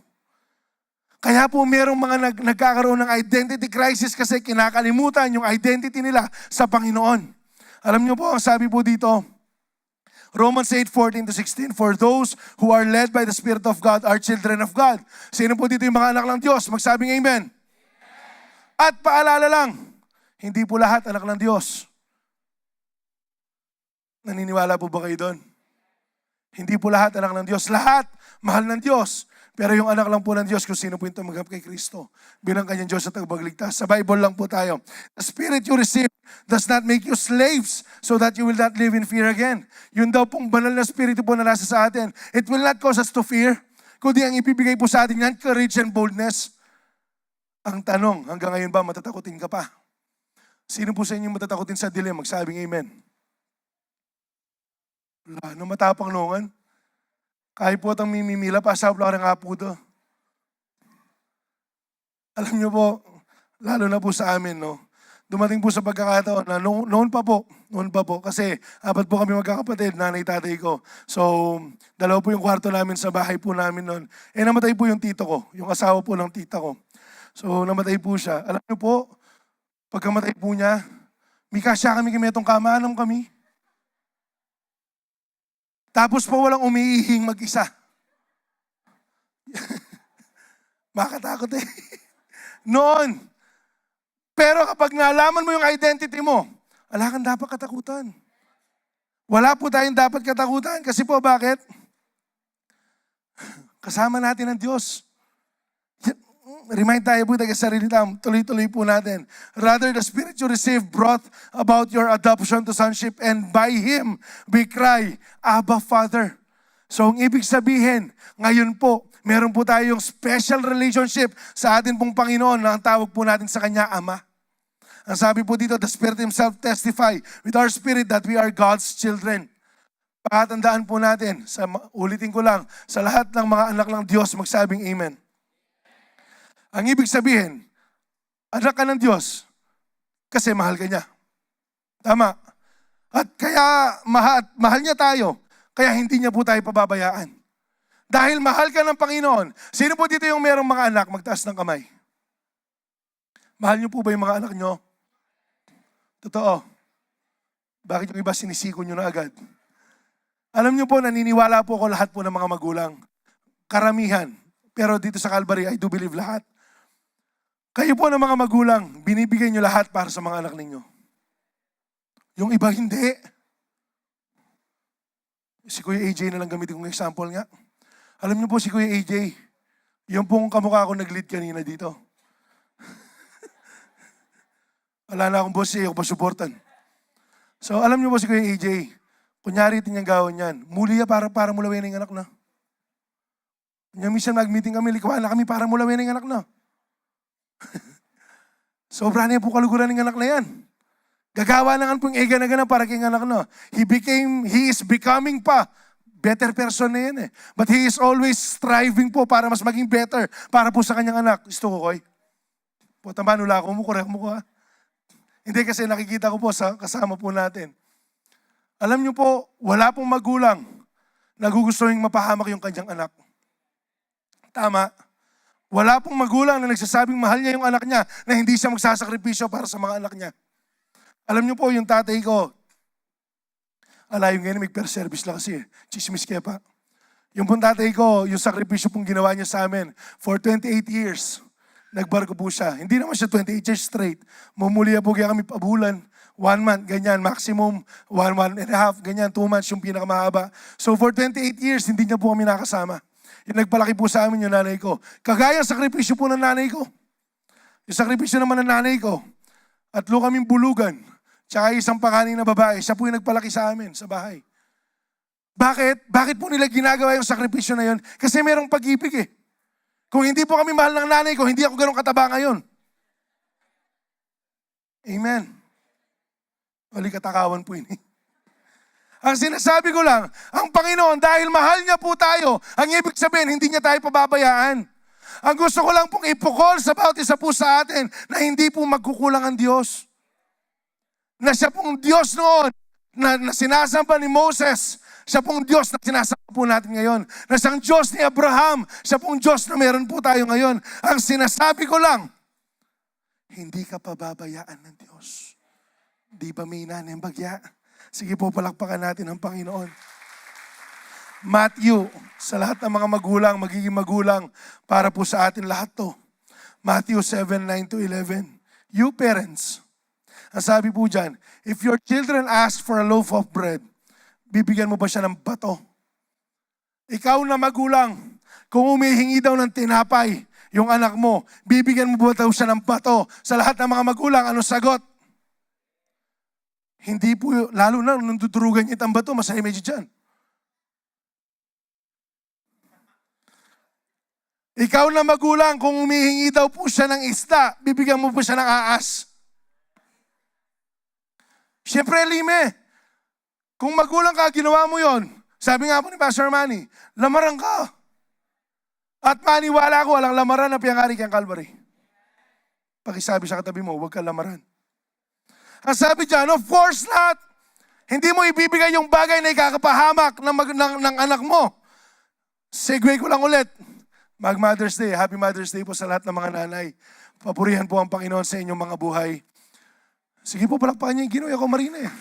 Kaya po merong mga nagkakaroon ng identity crisis kasi kinakalimutan yung identity nila sa Panginoon. Alam niyo po, ang sabi po dito, Romans 8:14-16, for those who are led by the Spirit of God are children of God. Sino po dito yung mga anak ng Diyos? Magsabing amen. At paalala lang, hindi po lahat anak ng Diyos. Naniniwala po ba kayo doon? Hindi po lahat anak ng Diyos. Lahat mahal ng Diyos. Pero yung anak lang po ng Diyos kung sino po yung tumanggap kay Kristo bilang kanyang Diyos at tagapagligtas. Sa Bible lang po tayo. The Spirit you receive does not make you slaves so that you will not live in fear again. Yun daw pong banal na Spirito po na nasa sa atin. It will not cause us to fear. Kundi ang ibibigay po sa atin yan, courage and boldness. Ang tanong, hanggang ngayon ba matatakotin ka pa? Sino po sa inyo matatakotin sa dilim? Magsabing amen. Wala, no matapang nungan. Kahit po itang mimimila, pasap lang nga po ito. Alam niyo po, lalo na po sa amin, no? Dumating po sa pagkakataon na noon pa po, kasi apat po kami magkakapatid, nanay, tatay ko. So, dalawa po yung kwarto namin sa bahay po namin noon. Namatay po yung tito ko, yung asawa po ng tita ko. So, namatay po siya. Alam niyo po, pagkamatay po niya, may kasya kami itong kamanam kami. Tapos po walang umiihing mag-isa. Makatakot eh. Noon. Pero kapag nalaman mo yung identity mo, wala kang dapat katakutan. Wala po tayong dapat katakutan. Kasi po bakit? Kasama natin ang Diyos. Remind tayo po tayo sa sarili natin. Tuloy-tuloy po natin. Rather, the Spirit you receive brought about your adoption to sonship, and by Him we cry, Abba, Father. So, ang ibig sabihin, ngayon po, meron po tayong special relationship sa atin pong Panginoon na ang tawag po natin sa Kanya, Ama. Ang sabi po dito, the Spirit Himself testify with our spirit that we are God's children. Pakatandaan po natin, ulitin ko lang, sa lahat ng mga anak ng Diyos, magsabing Amen. Ang ibig sabihin, anak ka ng Diyos kasi mahal ka niya. Tama. At kaya mahal niya tayo, kaya hindi niya po tayo pababayaan. Dahil mahal ka ng Panginoon. Sino po dito yung merong mga anak? Magtaas ng kamay. Mahal niyo po ba yung mga anak niyo? Totoo. Bakit yung iba sinisiko niyo na agad? Alam niyo po, naniniwala po ako lahat po ng mga magulang. Karamihan. Pero dito sa Calvary, I do believe lahat. Kayo po ng mga magulang, binibigay niyo lahat para sa mga anak ninyo. Yung iba hindi. Si Kuya AJ na lang gamitin kong example nga. Alam niyo po si Kuya AJ, yung pong kamukha ko nag-lead kanina dito. Wala na akong boss siya, ako pa supportan. So alam niyo po si Kuya AJ, kunyari ito niyang gawin yan. Muli ya para mulawin ang anak na. Kanya minsan mag-meeting kami, likuan na kami para mulawin ang anak na. Sobra na po kaluguran ng anak na yan. Gagawa na nga pong ega na gana para kayong anak na. He is becoming pa. Better person na yan eh. But he is always striving po para mas maging better para po sa kanyang anak. Gusto ko, Koy. Puta manula ako mo, korek mo ko ha. Hindi kasi nakikita ko po sa kasama po natin. Alam niyo po, wala pong magulang na gugustuhin mapahamak yung kanyang anak. Tama. Wala pong magulang na nagsasabing mahal niya yung anak niya na hindi siya magsasakripisyo para sa mga anak niya. Alam niyo po, yung tatay ko, alayo ngayon, mag-per-service lang kasi, chismis kaya pa. Yung pong tatay ko, yung sakripisyo pong ginawa niya sa amin, for 28 years, nagbarko po siya. Hindi naman siya 28 years straight. Mumuliya po kaya kami pabulan, 1 month, ganyan, maximum, 1 and a half, ganyan, 2 months yung pinakamahaba. So for 28 years, hindi niya po kami nakasama. Yung nagpalaki po sa amin yung nanay ko. Kagaya sakripisyo po ng nanay ko. Yung sakripisyo naman ng nanay ko, atlo kaming bulugan, tsaka isang panganing na babae, siya po yung nagpalaki sa amin, sa bahay. Bakit? Bakit po nila ginagawa yung sakripisyo na yun? Kasi merong pag-ibig eh. Kung hindi po kami mahal ng nanay ko, hindi ako ganun kataba ngayon. Amen. Wali katakawan po yun eh. Ang sinasabi ko lang, ang Panginoon, dahil mahal niya po tayo, ang ibig sabihin, hindi niya tayo pababayaan. Ang gusto ko lang pong ipukol sa bawat isa po sa atin na hindi po magkukulang ang Diyos. Na siya pong Diyos noon na sinasamba ni Moses, siya pong Diyos na sinasamba po natin ngayon. Na siyang Diyos ni Abraham, siya pong Diyos na meron po tayo ngayon. Ang sinasabi ko lang, hindi ka pababayaan ng Diyos. Di ba may nanay bagya? Sige po, palakpakan natin ang Panginoon. Matthew, sa lahat ng mga magulang, magiging magulang, para po sa atin lahat to. Matthew 7:9-11. You parents, ang sabi po dyan, if your children ask for a loaf of bread, bibigyan mo ba siya ng bato? Ikaw na magulang, kung humihingi daw ng tinapay, yung anak mo, bibigyan mo ba daw siya ng bato? Sa lahat ng mga magulang, anong sagot? Hindi po, lalo na nung tuturugan niya ang bato, masaya medyo dyan. Ikaw na magulang, kung humihingi daw po siya ng isda, bibigyan mo po siya ng aas. Siyempre, Lime, kung magulang ka, ginawa mo yon. Sabi nga po ni Pastor Manny, lamaran ka. At maniwala ko, walang lamaran na piyangari kang Calvary. Pakisabi sa katabi mo, huwag ka lamaran. Ang sabi dyan, of course not. Hindi mo ibibigay yung bagay na ikakapahamak ng anak mo. Segue ko lang ulit. Mag-Mother's Day. Happy Mother's Day po sa lahat ng mga nanay. Papurihan po ang Panginoon sa inyong mga buhay. Sige po, palakpakan niyo yung Ginoy ako, Marina eh.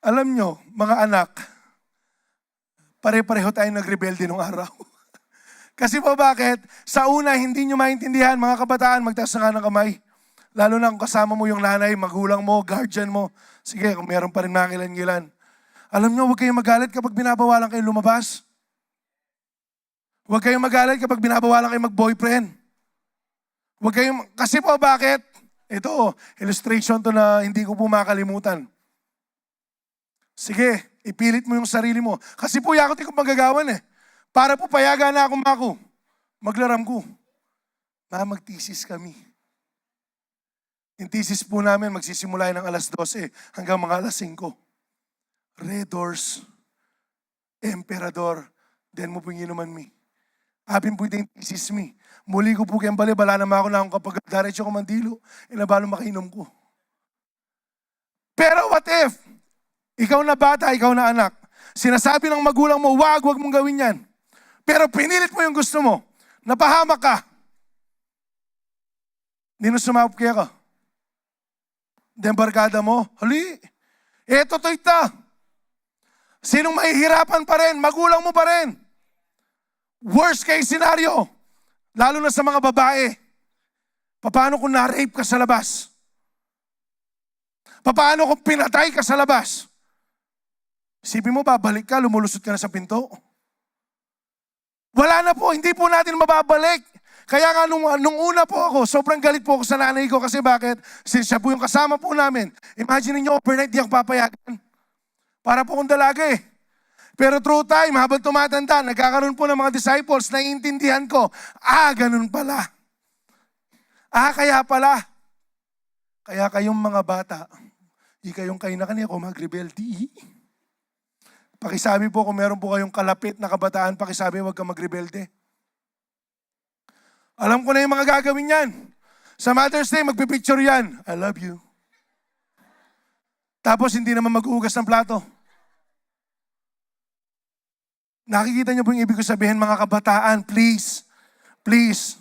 Alam nyo, mga anak, pare-pareho tayong nagrebelde nung araw. Kasi po bakit? Sa una, hindi nyo maintindihan, mga kabataan, magtaas na nga ng kamay. Lalo na kung kasama mo yung nanay, magulang mo, guardian mo. Sige, kung meron pa rin makilan-ngilan. Alam nyo, huwag kayong magalit kapag binabawalan kayo lumabas. Huwag kayong magalit kapag binabawalan kayo mag-boyfriend. Huwag kayong, kasi po bakit? Ito, illustration to na hindi ko po makalimutan. Sige, ipilit mo yung sarili mo. Kasi po yakot ko magagawan eh. Para po payagan na ako maglaram ko. Magtisis kami. Yung thesis po namin, magsisimula ng alas 12 hanggang mga alas 5. Red Doors, Emperador, then mo po inuman mi. Abin po yung thesis mi. Muli ko po kayang bala naman ako na akong kapag daretso ko mandilo, inabalo makainom ko. Pero what if, ikaw na bata, ikaw na anak, sinasabi ng magulang mo, wag mong gawin yan. Pero pinilit mo yung gusto mo, napahamak ka. Hindi na sumabot kaya ka. Then barkada mo, hali, eto to ita. Sinong mahihirapan pa rin? Magulang mo pa rin. Worst case scenario, lalo na sa mga babae. Paano kung na-rape ka sa labas? Paano kung pinatay ka sa labas? Isipin mo, babalik ka, lumulusot ka na sa pinto. Wala na po, hindi po natin mababalik. Kaya nga nung una po ako, sobrang galit po ako sa nanay ko kasi bakit? Since siya po yung kasama po namin. Imagine niyo, overnight di ako papayagan. Para po akong dalaga eh. Pero through time, habang tumatanda, nagkakaroon po ng mga disciples, naiintindihan ko, ganun pala. Kaya pala. Kaya kayong mga bata, kayong kayo na kanina ko magrebelde. Pakisabi po kung meron po kayong kalapit na kabataan, pakisabi huwag ka magrebelde. Alam ko na yung mga gagawin yan. Sa Mother's Day, magpipicture yan. I love you. Tapos hindi naman mag-uugas ng plato. Nakikita niyo po yung ibig ko sabihin, mga kabataan, please, please,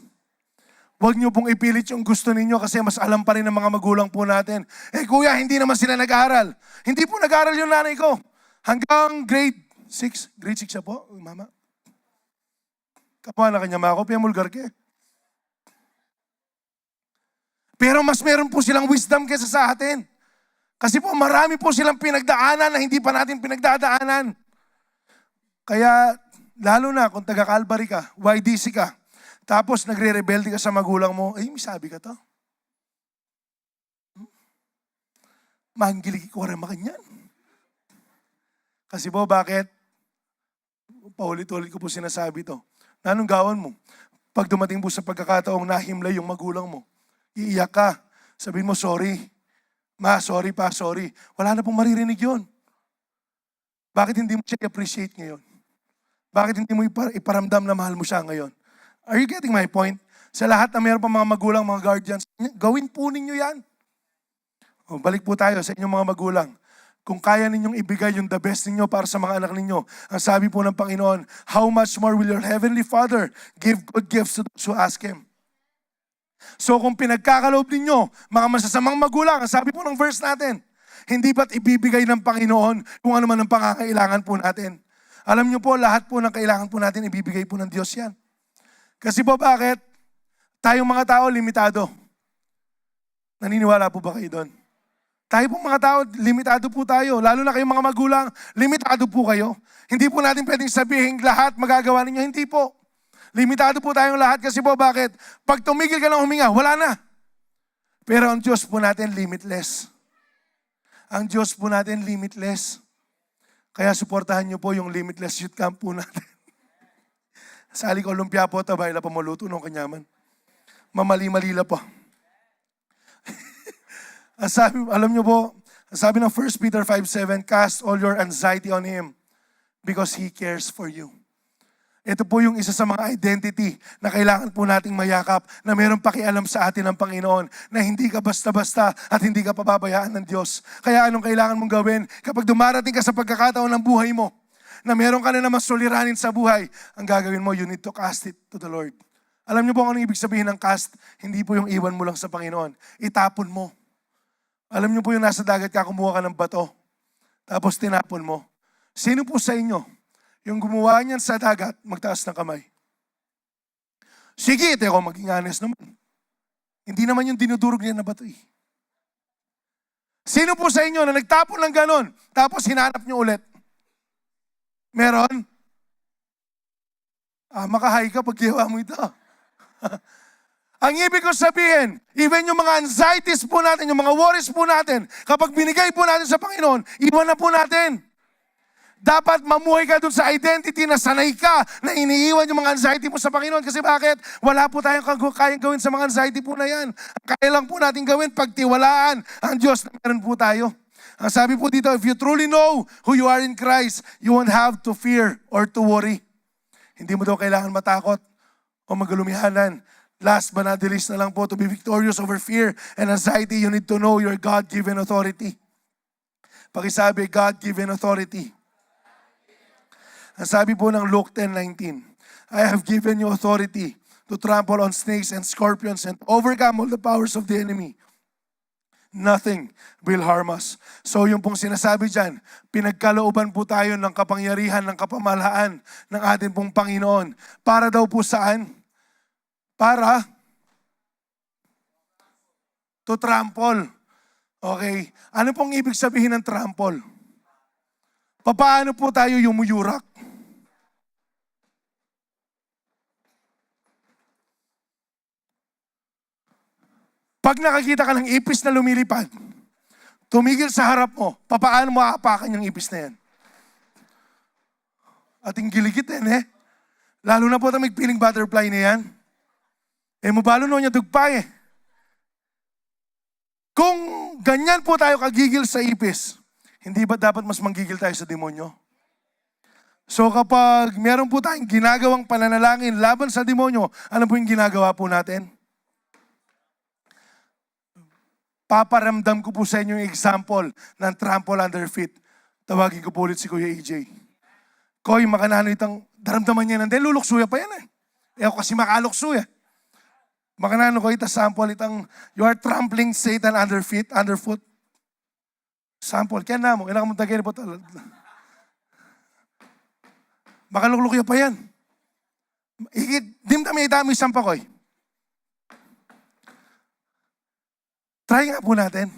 huwag niyo pong ipilit yung gusto ninyo kasi mas alam pa rin ng mga magulang po natin. Kuya, hindi naman sila nag-aaral. Hindi po nag-aaral yung nanay ko. Hanggang grade 6. Grade 6 siya po, mama. Kapwa na kanya mga kopya, mulgar ke. Pero mas meron po silang wisdom kaysa sa atin. Kasi po marami po silang pinagdaanan na hindi pa natin pinagdadaanan. Kaya lalo na kung taga-Calvary ka, YDC ka, tapos nagre-rebelde ka sa magulang mo, may sabi ka to. Manggiligi ko rin makanyan. Kasi po bakit? Paulit-ulit ko po sinasabi to. Anong gawin mo? Pag dumating po sa pagkakataong nahimlay yung magulang mo, iiyak ka. Sabihin mo, sorry. Ma, sorry pa, sorry. Wala na pong maririnig yun. Bakit hindi mo siya i-appreciate ngayon? Bakit hindi mo iparamdam na mahal mo siya ngayon? Are you getting my point? Sa lahat na mayroon pa mga magulang, mga guardians, gawin po ninyo yan. Balik po tayo sa inyong mga magulang. Kung kaya ninyong ibigay yung the best ninyo para sa mga anak ninyo, ang sabi po ng Panginoon, how much more will your heavenly Father give good gifts to those who ask Him? So kung pinagkakaloob ninyo, mga masasamang magulang, ang sabi po ng verse natin, hindi ba't ibibigay ng Panginoon kung ano man ang pangangailangan po natin? Alam niyo po, lahat po ng kailangan po natin, ibibigay po ng Diyos yan. Kasi po bakit? Tayong mga tao, limitado. Naniniwala po ba kayo doon? Tayo pong mga tao, limitado po tayo. Lalo na kayong mga magulang, limitado po kayo. Hindi po natin pwedeng sabihin lahat magagawa ninyo. Hindi po. Limitado po tayong lahat kasi po bakit? Pag tumigil ka ng huminga, wala na. Pero ang Diyos po natin, limitless. Ang Diyos po natin, limitless. Kaya suportahan niyo po yung limitless youth camp po natin. Sali ko lumpia po, tabay na pamuluto ng kanyaman. Mamali-malila po. Alam niyo po, sabi ng 1 Peter 5:7, cast all your anxiety on Him because He cares for you. Ito po yung isa sa mga identity na kailangan po nating mayakap na mayroong pakialam sa atin ng Panginoon na hindi ka basta-basta at hindi ka pababayaan ng Diyos. Kaya anong kailangan mong gawin kapag dumarating ka sa pagkakataon ng buhay mo na meron ka na naman suliranin sa buhay, ang gagawin mo, you need to cast it to the Lord. Alam niyo po kung anong ibig sabihin ng cast? Hindi po yung iwan mo lang sa Panginoon. Itapon mo. Alam niyo po yung nasa dagat ka, kumuha ka ng bato, tapos tinapon mo. Sino po sa inyo, yung gumawa niyan sa dagat, magtaas ng kamay? Sige, ako maging honest naman. Hindi naman yung dinudurog niya na bato eh. Sino po sa inyo na nagtapon ng ganon, tapos hinanap niyo ulit? Meron? Makahay ka pag giwa mo ito. Ang ibig ko sabihin, even yung mga anxieties po natin, yung mga worries po natin, kapag binigay po natin sa Panginoon, iwan na po natin. Dapat mamuhay ka dun sa identity na sanay ka, na iniiwan yung mga anxiety mo sa Panginoon. Kasi bakit? Wala po tayong kayang gawin sa mga anxiety po na yan. Ang kaya lang po natin gawin, pagtiwalaan ang Diyos na meron po tayo. Ang sabi po dito, if you truly know who you are in Christ, you won't have to fear or to worry. Hindi mo daw kailangan matakot o magalumihanan. Last but not the least na lang po, to be victorious over fear and anxiety, you need to know your God-given authority. Pakisabi, God-given authority. Ang sabi po ng Luke 10:19, I have given you authority to trample on snakes and scorpions and overcome all the powers of the enemy. Nothing will harm us. So yung pong sinasabi dyan, pinagkalooban po tayo ng kapangyarihan, ng kapamahalaan ng ating pong Panginoon. Para daw po saan? Para to trample. Okay? Ano pong ibig sabihin ng trample? Paano po tayo yumuyurak? Pag nakakita ka ng ipis na lumilipad, tumigil sa harap mo, paano mo aapakan yung ipis na yan? Ating giligit eh. Lalo na po may feeling butterfly na yan. Mabalo no niya dugpa eh. Kung ganyan po tayo kagigil sa ipis, hindi ba dapat mas manggigil tayo sa demonyo? So kapag meron po tayong ginagawang pananalangin laban sa demonyo, ano po yung ginagawa po natin? Paparamdam ko po sa inyo yung example ng trample under feet. Tawagin ko po ulit si Kuya EJ. Koy, makanano itang daramdaman niya nandun, luluksuya pa yan eh. Ako kasi makaluksuya. Makanano ko itang sample itang, you are trampling Satan underfoot. Sample, kaya na mo, ilang mo tagay po talaga. Makalukluya pa yan. Dim kami itami isang pa koy. Try nga po natin.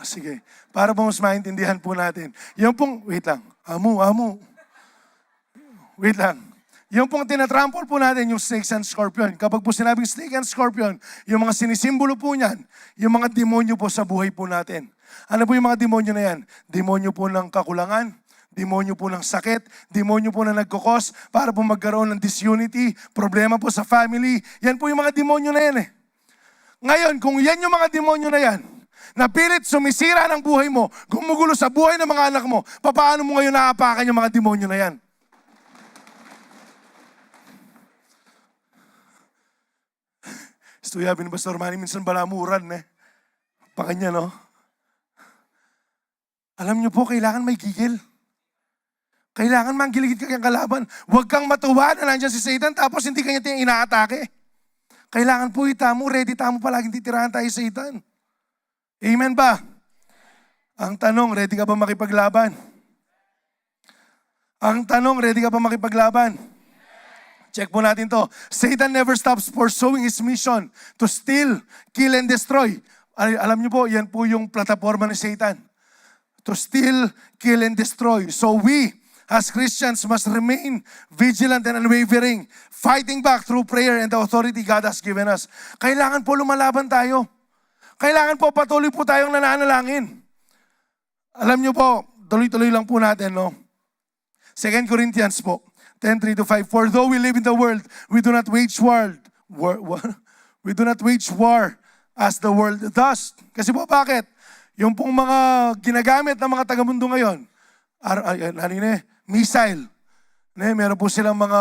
Sige. Para po mas maintindihan po natin. Yung pong, wait lang. Amo. Wait lang. Yung pong tinatrample po natin, yung snakes and scorpion. Kapag po sinabing snake and scorpion, yung mga sinisimbolo po niyan, yung mga demonyo po sa buhay po natin. Ano po yung mga demonyo na yan? Demonyo po ng kakulangan, demonyo po ng sakit, demonyo po na nagkukos para po magkaroon ng disunity, problema po sa family. Yan po yung mga demonyo na yan eh. Ngayon, kung yan yung mga demonyo na yan, na pilit sumisira ng buhay mo, gumugulo sa buhay ng mga anak mo, paano mo ngayon naapakan yung mga demonyo na yan? Istuyabi ni Pastor Manny, minsan balamuran eh. Pakanya, no? Alam niyo po, kailangan may gigil. Kailangan manggiligid ka kang kalaban. Huwag kang matuwa na nandiyan si Satan tapos hindi kanya inaatake. Kailangan po ready tamo palaging titirahan tayo sa Satan. Amen ba? Ang tanong, ready ka ba makipaglaban? Ang tanong, ready ka ba makipaglaban? Check po natin to. Satan never stops pursuing his mission to steal, kill, and destroy. Alam niyo po, yan po yung plataforma ni Satan. To steal, kill, and destroy. So we, as Christians, must remain vigilant and unwavering, fighting back through prayer and the authority God has given us. Kailangan po lumalaban tayo. Kailangan po patuloy po tayong nananalangin. Alam niyo po, tuloy-tuloy lang po natin, no? 2 Corinthians po, 10:3-5. For though we live in the world, we do not wage war. We do not wage war as the world does. Kasi po bakit? Yung pong mga ginagamit ng mga taga-mundo ngayon, missile. Meron po silang mga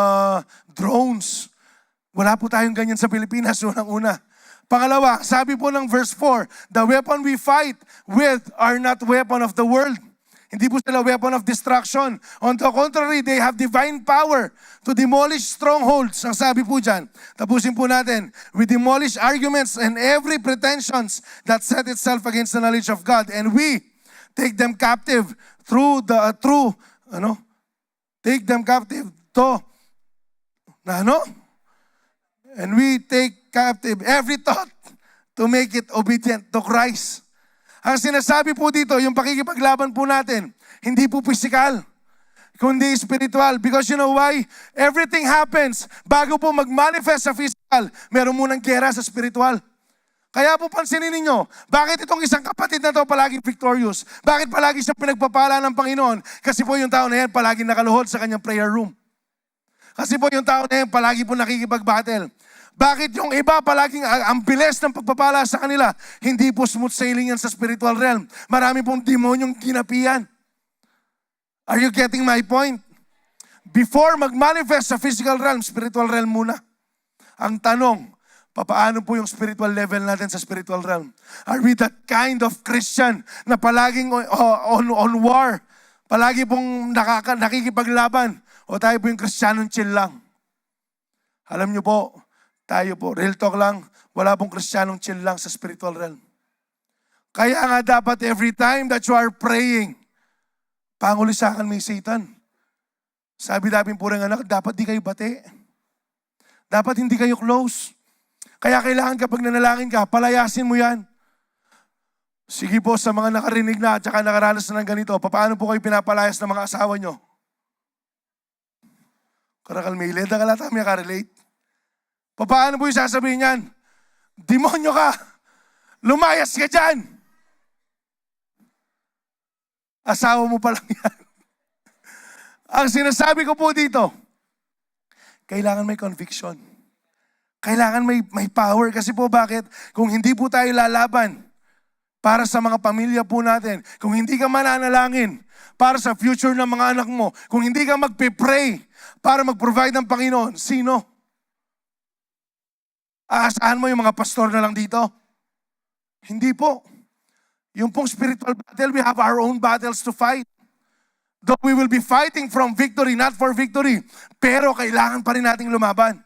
drones. Wala po tayong ganyan sa Pilipinas, unang-una. Pangalawa, sabi po ng verse 4, the weapon we fight with are not weapon of the world. Hindi po sila weapon of destruction. On the contrary, they have divine power to demolish strongholds. Ang sabi po dyan, tapusin po natin, we demolish arguments and every pretensions that set itself against the knowledge of God. And we take them captive take them captive to, and we take captive every thought to make it obedient to Christ. Ang sinasabi po dito, yung pakikipaglaban po natin, hindi po physical, kundi spiritual. Because you know why? Everything happens bago po mag-manifest sa physical. Meron munang gera sa spiritual. Kaya po pansinin ninyo, bakit itong isang kapatid na to palaging victorious? Bakit palagi siya pinagpapala ng Panginoon? Kasi po yung tao na yan palaging nakaluhod sa kanyang prayer room. Kasi po yung tao na yan palagi po nakikipag-battle. Bakit yung iba palaging ang bilis ng pagpapala sa kanila? Hindi po smooth sailing yan sa spiritual realm. Marami pong demonyong kinapian. Are you getting my point? Before mag-manifest sa physical realm, spiritual realm muna. Ang tanong, paano po yung spiritual level natin sa spiritual realm? Are we that kind of Christian na palaging on war? Palagi pong nakikipaglaban? O tayo po yung Kristiyanong chill lang? Alam nyo po, tayo po, real talk lang, wala pong Kristiyanong chill lang sa spiritual realm. Kaya nga dapat every time that you are praying, pangulisakan mo yung Satan. Sabi namin purang anak, dapat di kayo bate. Dapat hindi kayo close. Kaya kailangan kapag nanalangin ka, palayasin mo yan. Sige po, sa mga nakarinig na at saka nakaranas na ng ganito, paano po kayo pinapalayas ng mga asawa nyo? Karakalmilid, nakalata may karelate. Paano po yung sasabihin yan? Demonyo ka! Lumayas ka dyan! Asawa mo pa lang yan. Ang sinasabi ko po dito, kailangan may conviction. Kailangan may power. Kasi po bakit? Kung hindi po tayo lalaban para sa mga pamilya po natin, kung hindi ka mananalangin para sa future ng mga anak mo, kung hindi ka magpe-pray para mag-provide ng Panginoon, sino? Aasahan mo yung mga pastor na lang dito? Hindi po. Yung pong spiritual battle, we have our own battles to fight. Though we will be fighting from victory, not for victory. Pero kailangan pa rin nating lumaban.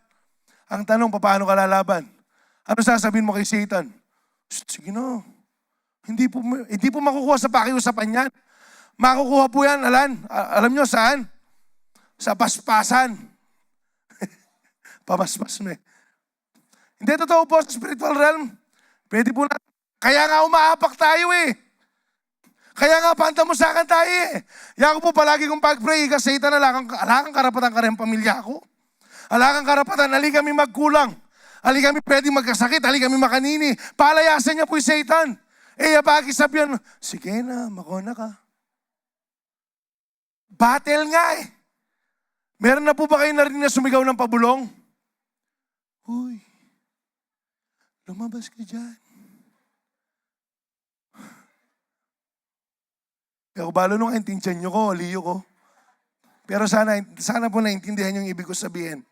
Ang tanong, paano ka lalaban? Ano sasabihin mo kay Satan? Sige na. Hindi po makukuha sa pakiusapan yan. Makukuha po yan, alam nyo saan? Sa paspasan. Pamaspas mo eh. Hindi, totoo po sa spiritual realm. Pwede po na. Kaya nga umaapak tayo eh. Kaya nga pantamusakan tayo eh. Yan ko po palagi kong pag-pray kasi Satan, alakang karapatan ka rin pamilya ko. Alakang karapatan, ali kami magkulang. Ali kami pwedeng magkasakit, ali kami makanini. Palayasan niya po yung Satan. Bakit sabihan, sige na, makona ka. Battle nga eh. Meron na po ba kayo narinig na sumigaw ng pabulong? Huy, lumabas ka dyan. Kaya balo nung intindihan nyo ko, liyo ko. Pero sana po naintindihan yung ibig ko sabihin.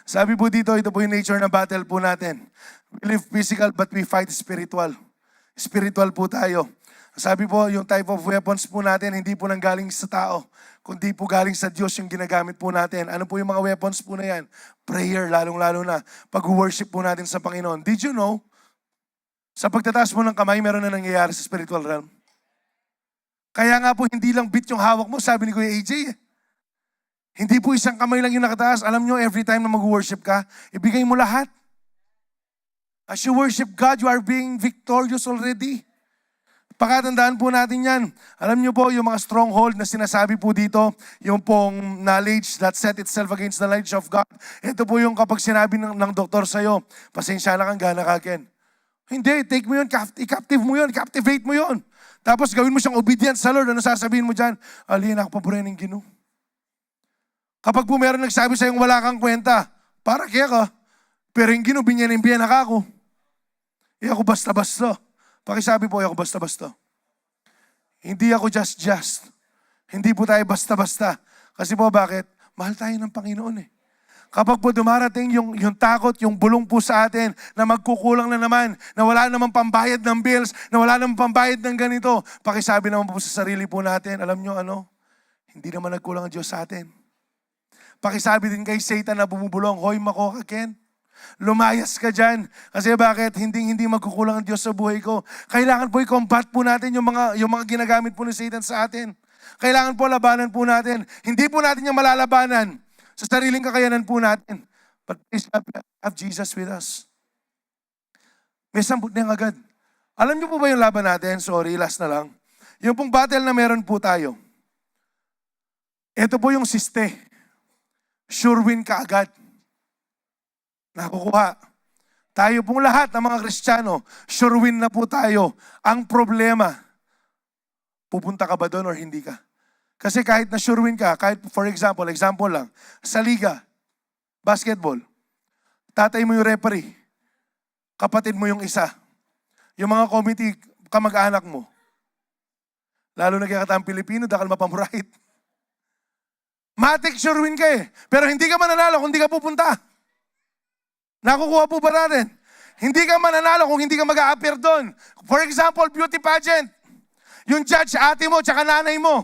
Sabi po dito, ito po yung nature na battle po natin. We live physical but we fight spiritual. Spiritual po tayo. Sabi po, yung type of weapons po natin, hindi po nang galing sa tao, kundi po galing sa Diyos yung ginagamit po natin. Ano po yung mga weapons po na yan? Prayer, lalong-lalo na. Pag-worship po natin sa Panginoon. Did you know, sa pagtataas mo ng kamay, meron na nangyayari sa spiritual realm? Kaya nga po, hindi lang beat yung hawak mo, sabi ni Kuya AJ. Hindi po isang kamay lang yung nakataas. Alam nyo, every time na mag-worship ka, ibigay mo lahat. As you worship God, you are being victorious already. Pakatandaan po natin yan. Alam nyo po, yung mga stronghold na sinasabi po dito, yung pong knowledge that set itself against the knowledge of God. Ito po yung kapag sinabi ng doktor sa'yo, pasensya na kang gana kakin. Hindi, take mo yun, i-captive mo yun, captivate mo yun. Tapos gawin mo siyang obedient sa Lord. Ano sasabihin mo dyan? Alin ako paborin ng Ginoo. Kapag po meron nagsabi sa'yong wala kang kwenta, para kaya ka, pero yung Ginoo, binyan na ka ako. Ako basta-basta. Pakisabi po, ako basta-basta. Hindi ako just. Hindi po tayo basta-basta. Kasi po bakit? Mahal tayo ng Panginoon eh. Kapag po dumarating yung takot, yung bulong po sa atin na magkukulang na naman, na wala namang pambayad ng bills, na wala namang pambayad ng ganito, pakisabi naman po sa sarili po natin, alam nyo ano? Hindi naman nagkulang ang Diyos sa atin. Pakisabi din kay Satan na bumubulong, hoy mako ka Ken, lumayas ka dyan. Kasi bakit? Hindi magkukulang ang Diyos sa buhay ko. Kailangan po i-combat po natin yung mga ginagamit po ni Satan sa atin. Kailangan po labanan po natin. Hindi po natin yung malalabanan sa sariling kakayanan po natin. But please have Jesus with us. May sambut na yung agad. Alam niyo po ba yung laban natin? Sorry, last na lang. Yung pong battle na meron po tayo. Ito po yung siste. Sure win ka agad. Nakukuha. Tayo pong lahat ng mga Kristiyano, sure win na po tayo. Ang problema, pupunta ka ba doon or hindi ka? Kasi kahit na sure win ka, kahit for example lang, sa liga, basketball, tatay mo yung referee, kapatid mo yung isa, yung mga committee, kamag-anak mo, lalo na kaya katang Pilipino, dakal mapamurahit. Matik sure win ka eh, pero hindi ka mananalo kung hindi ka pupunta. Nakukuha po ba natin? Hindi ka mananalo kung hindi ka mag-a-appear doon. For example, beauty pageant. Yung judge, ate mo, tsaka nanay mo.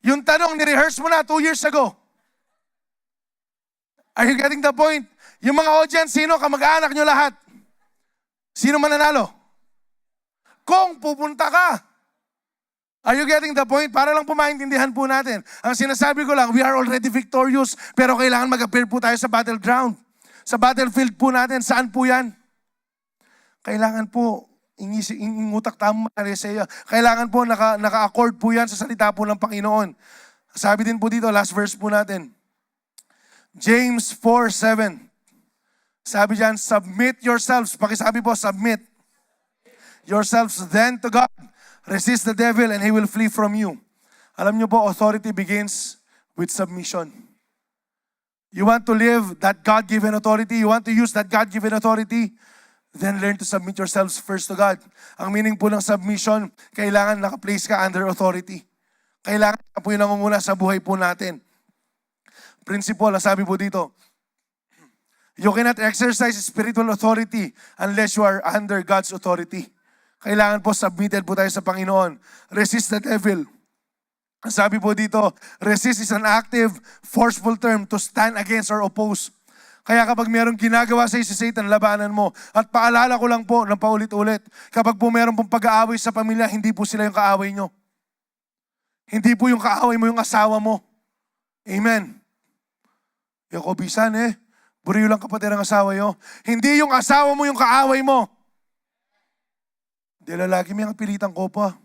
Yung tanong, ni-rehearse mo na 2 years ago. Are you getting the point? Yung mga audience, sino? Kamag-anak nyo lahat. Sino mananalo? Kung pupunta ka. Are you getting the point? Para lang po maintindihan po natin. Ang sinasabi ko lang, we are already victorious, pero kailangan mag-appear po tayo sa battleground. Sa battlefield po natin, saan po yan? Kailangan po, ingutak tama Marisea. Kailangan po naka-accord po yan sa salita po ng Panginoon. Sabi din po dito, last verse po natin. James 4:7. Sabi diyan, submit yourselves. Pakisabi po, submit yourselves then to God. Resist the devil and he will flee from you. Alam niyo po, authority begins with submission. You want to live that God-given authority? You want to use that God-given authority? Then learn to submit yourselves first to God. Ang meaning po ng submission, kailangan naka-place ka under authority. Kailangan ka po yung nangunguna sa buhay po natin. Principle, sabi po dito, you cannot exercise spiritual authority unless you are under God's authority. Kailangan po submitted po tayo sa Panginoon. Resist the devil. Sabi po dito, resist is an active, forceful term to stand against or oppose. Kaya kapag mayroong ginagawa sa si Satan, labanan mo. At paalala ko lang po ng paulit-ulit, kapag po mayroong pong pag-aaway sa pamilya, hindi po sila yung kaaway nyo. Hindi po yung kaaway mo yung asawa mo. Amen. Yung bisan buriyo lang kapatid ang asawa nyo. Hindi yung asawa mo yung kaaway mo. Hindi lalaki may ang pilitan ko pa.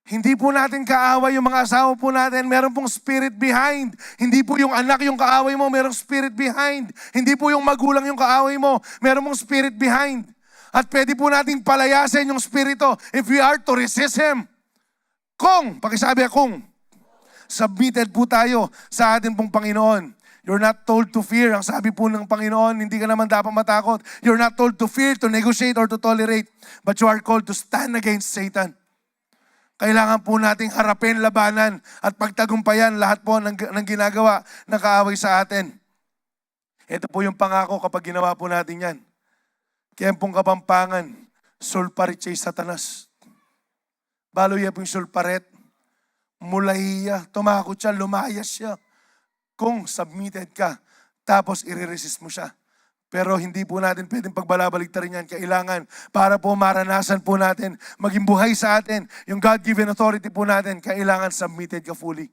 Hindi po natin kaaway yung mga asawa po natin. Meron pong spirit behind. Hindi po yung anak yung kaaway mo, merong spirit behind. Hindi po yung magulang yung kaaway mo, meron pong spirit behind. At pwede po nating palayasin yung spirito if we are to resist him. Kung, pakisabi kung, submitted po tayo sa atin pong Panginoon. You're not told to fear. Ang sabi po ng Panginoon, hindi ka naman dapat matakot. You're not told to fear, to negotiate, or to tolerate. But you are called to stand against Satan. Kailangan po nating harapin, labanan, at pagtagumpayan lahat po ng ginagawa ng kaaway sa atin. Ito po yung pangako kapag ginawa po natin yan. Kiyempong Kapampangan, sulparit siya Satanas. Baloy po yung sulparet. Mulahiya, tumakot siya, lumayas siya. Kung submitted ka, tapos i-resist mo siya. Pero hindi po natin pwedeng pagbalabaligtarin yan. Kailangan para po maranasan po natin, maging buhay sa atin, yung God-given authority po natin, kailangan submitted ka fully.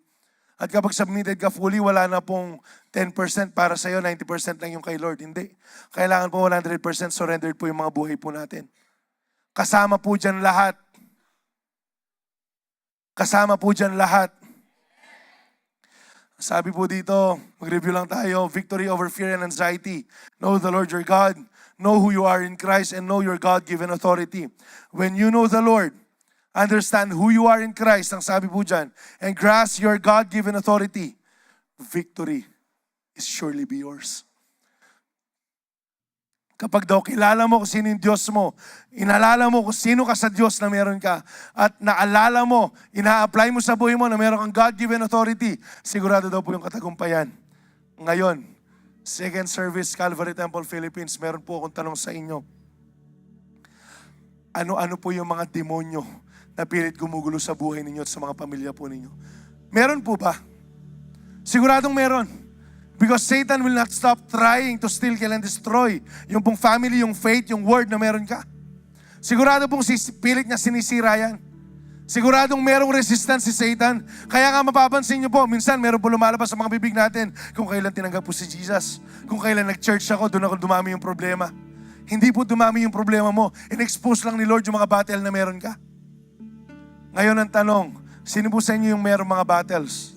At kapag submitted ka fully, wala na pong 10% para sa'yo, 90% lang yung kay Lord. Hindi. Kailangan po 100% surrendered po yung mga buhay po natin. Kasama po dyan lahat. Kasama po dyan lahat. Sabi po dito, mag-review lang tayo, victory over fear and anxiety. Know the Lord your God, know who you are in Christ, and know your God-given authority. When you know the Lord, understand who you are in Christ, ang sabi po dyan, and grasp your God-given authority, victory is surely be yours. Kapag daw kilala mo kung sino yung Diyos mo, inalala mo kung sino ka sa Diyos na meron ka, at naalala mo, ina-apply mo sa buhay mo na meron kang God-given authority, sigurado daw po yung katagumpayan. Ngayon, second service, Calvary Temple, Philippines, meron po akong tanong sa inyo. Ano-ano po yung mga demonyo na pilit gumugulo sa buhay ninyo at sa mga pamilya po ninyo? Meron po ba? Siguradong meron. Because Satan will not stop trying to steal, kill, and destroy. Yung pong family, yung faith, yung word na meron ka. Sigurado pong pilit niya sinisira yan. Siguradong merong resistance si Satan. Kaya nga mapapansin niyo po, minsan meron po lumalabas sa mga bibig natin kung kailan tinanggap po si Jesus. Kung kailan nag-church ako, doon ako dumami yung problema. Hindi po dumami yung problema mo. In-expose lang ni Lord yung mga battle na meron ka. Ngayon ang tanong, sino po sa inyo yung merong mga battles?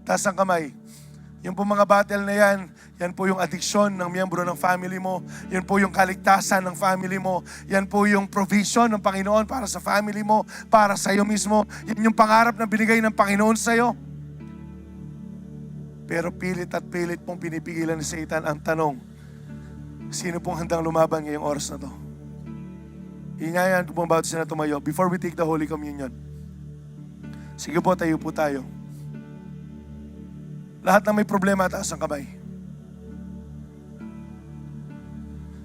Taas ang kamay. Yung po mga battle na yan, Yan po yung addiction ng miyembro ng family mo. Yan po yung kaligtasan ng family mo. Yan po yung provision ng Panginoon para sa family mo, para sa iyo mismo. Yan yung pangarap na binigay ng Panginoon sa iyo. Pero pilit at pilit pong pinipigilan ni Satan. Ang tanong, sino pong handang lumaban ngayong oras na to? Ingayan ko pong bawat sila tumayo before we take the Holy Communion. Sige po, tayo po tayo. Lahat na may problema, taas ang kamay.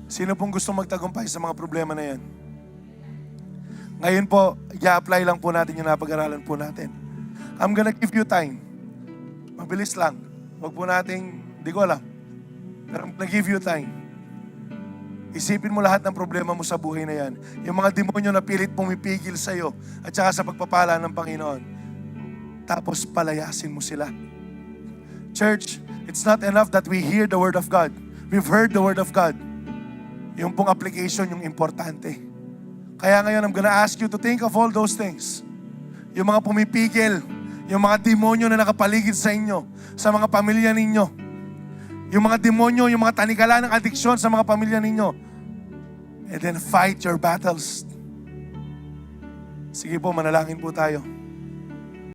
Sino pong gusto magtagumpay sa mga problema na yan? Ngayon po, i-apply lang po natin yung napag-aralan po natin. I'm gonna give you time. Mabilis lang. Huwag po nating, di ko alam. Pero I'm gonna give you time. Isipin mo lahat ng problema mo sa buhay na yan. Yung mga demonyo na pilit pumipigil sa'yo at saka sa pagpapala ng Panginoon. Tapos palayasin mo sila. Church, it's not enough that we hear the Word of God. We've heard the Word of God. Yung pong application, yung importante. Kaya ngayon, I'm gonna ask you to think of all those things. Yung mga pumipigil, yung mga demonyo na nakapaligid sa inyo, sa mga pamilya ninyo. Yung mga demonyo, yung mga tanikala ng addiction sa mga pamilya ninyo. And then fight your battles. Sige po, manalangin po tayo.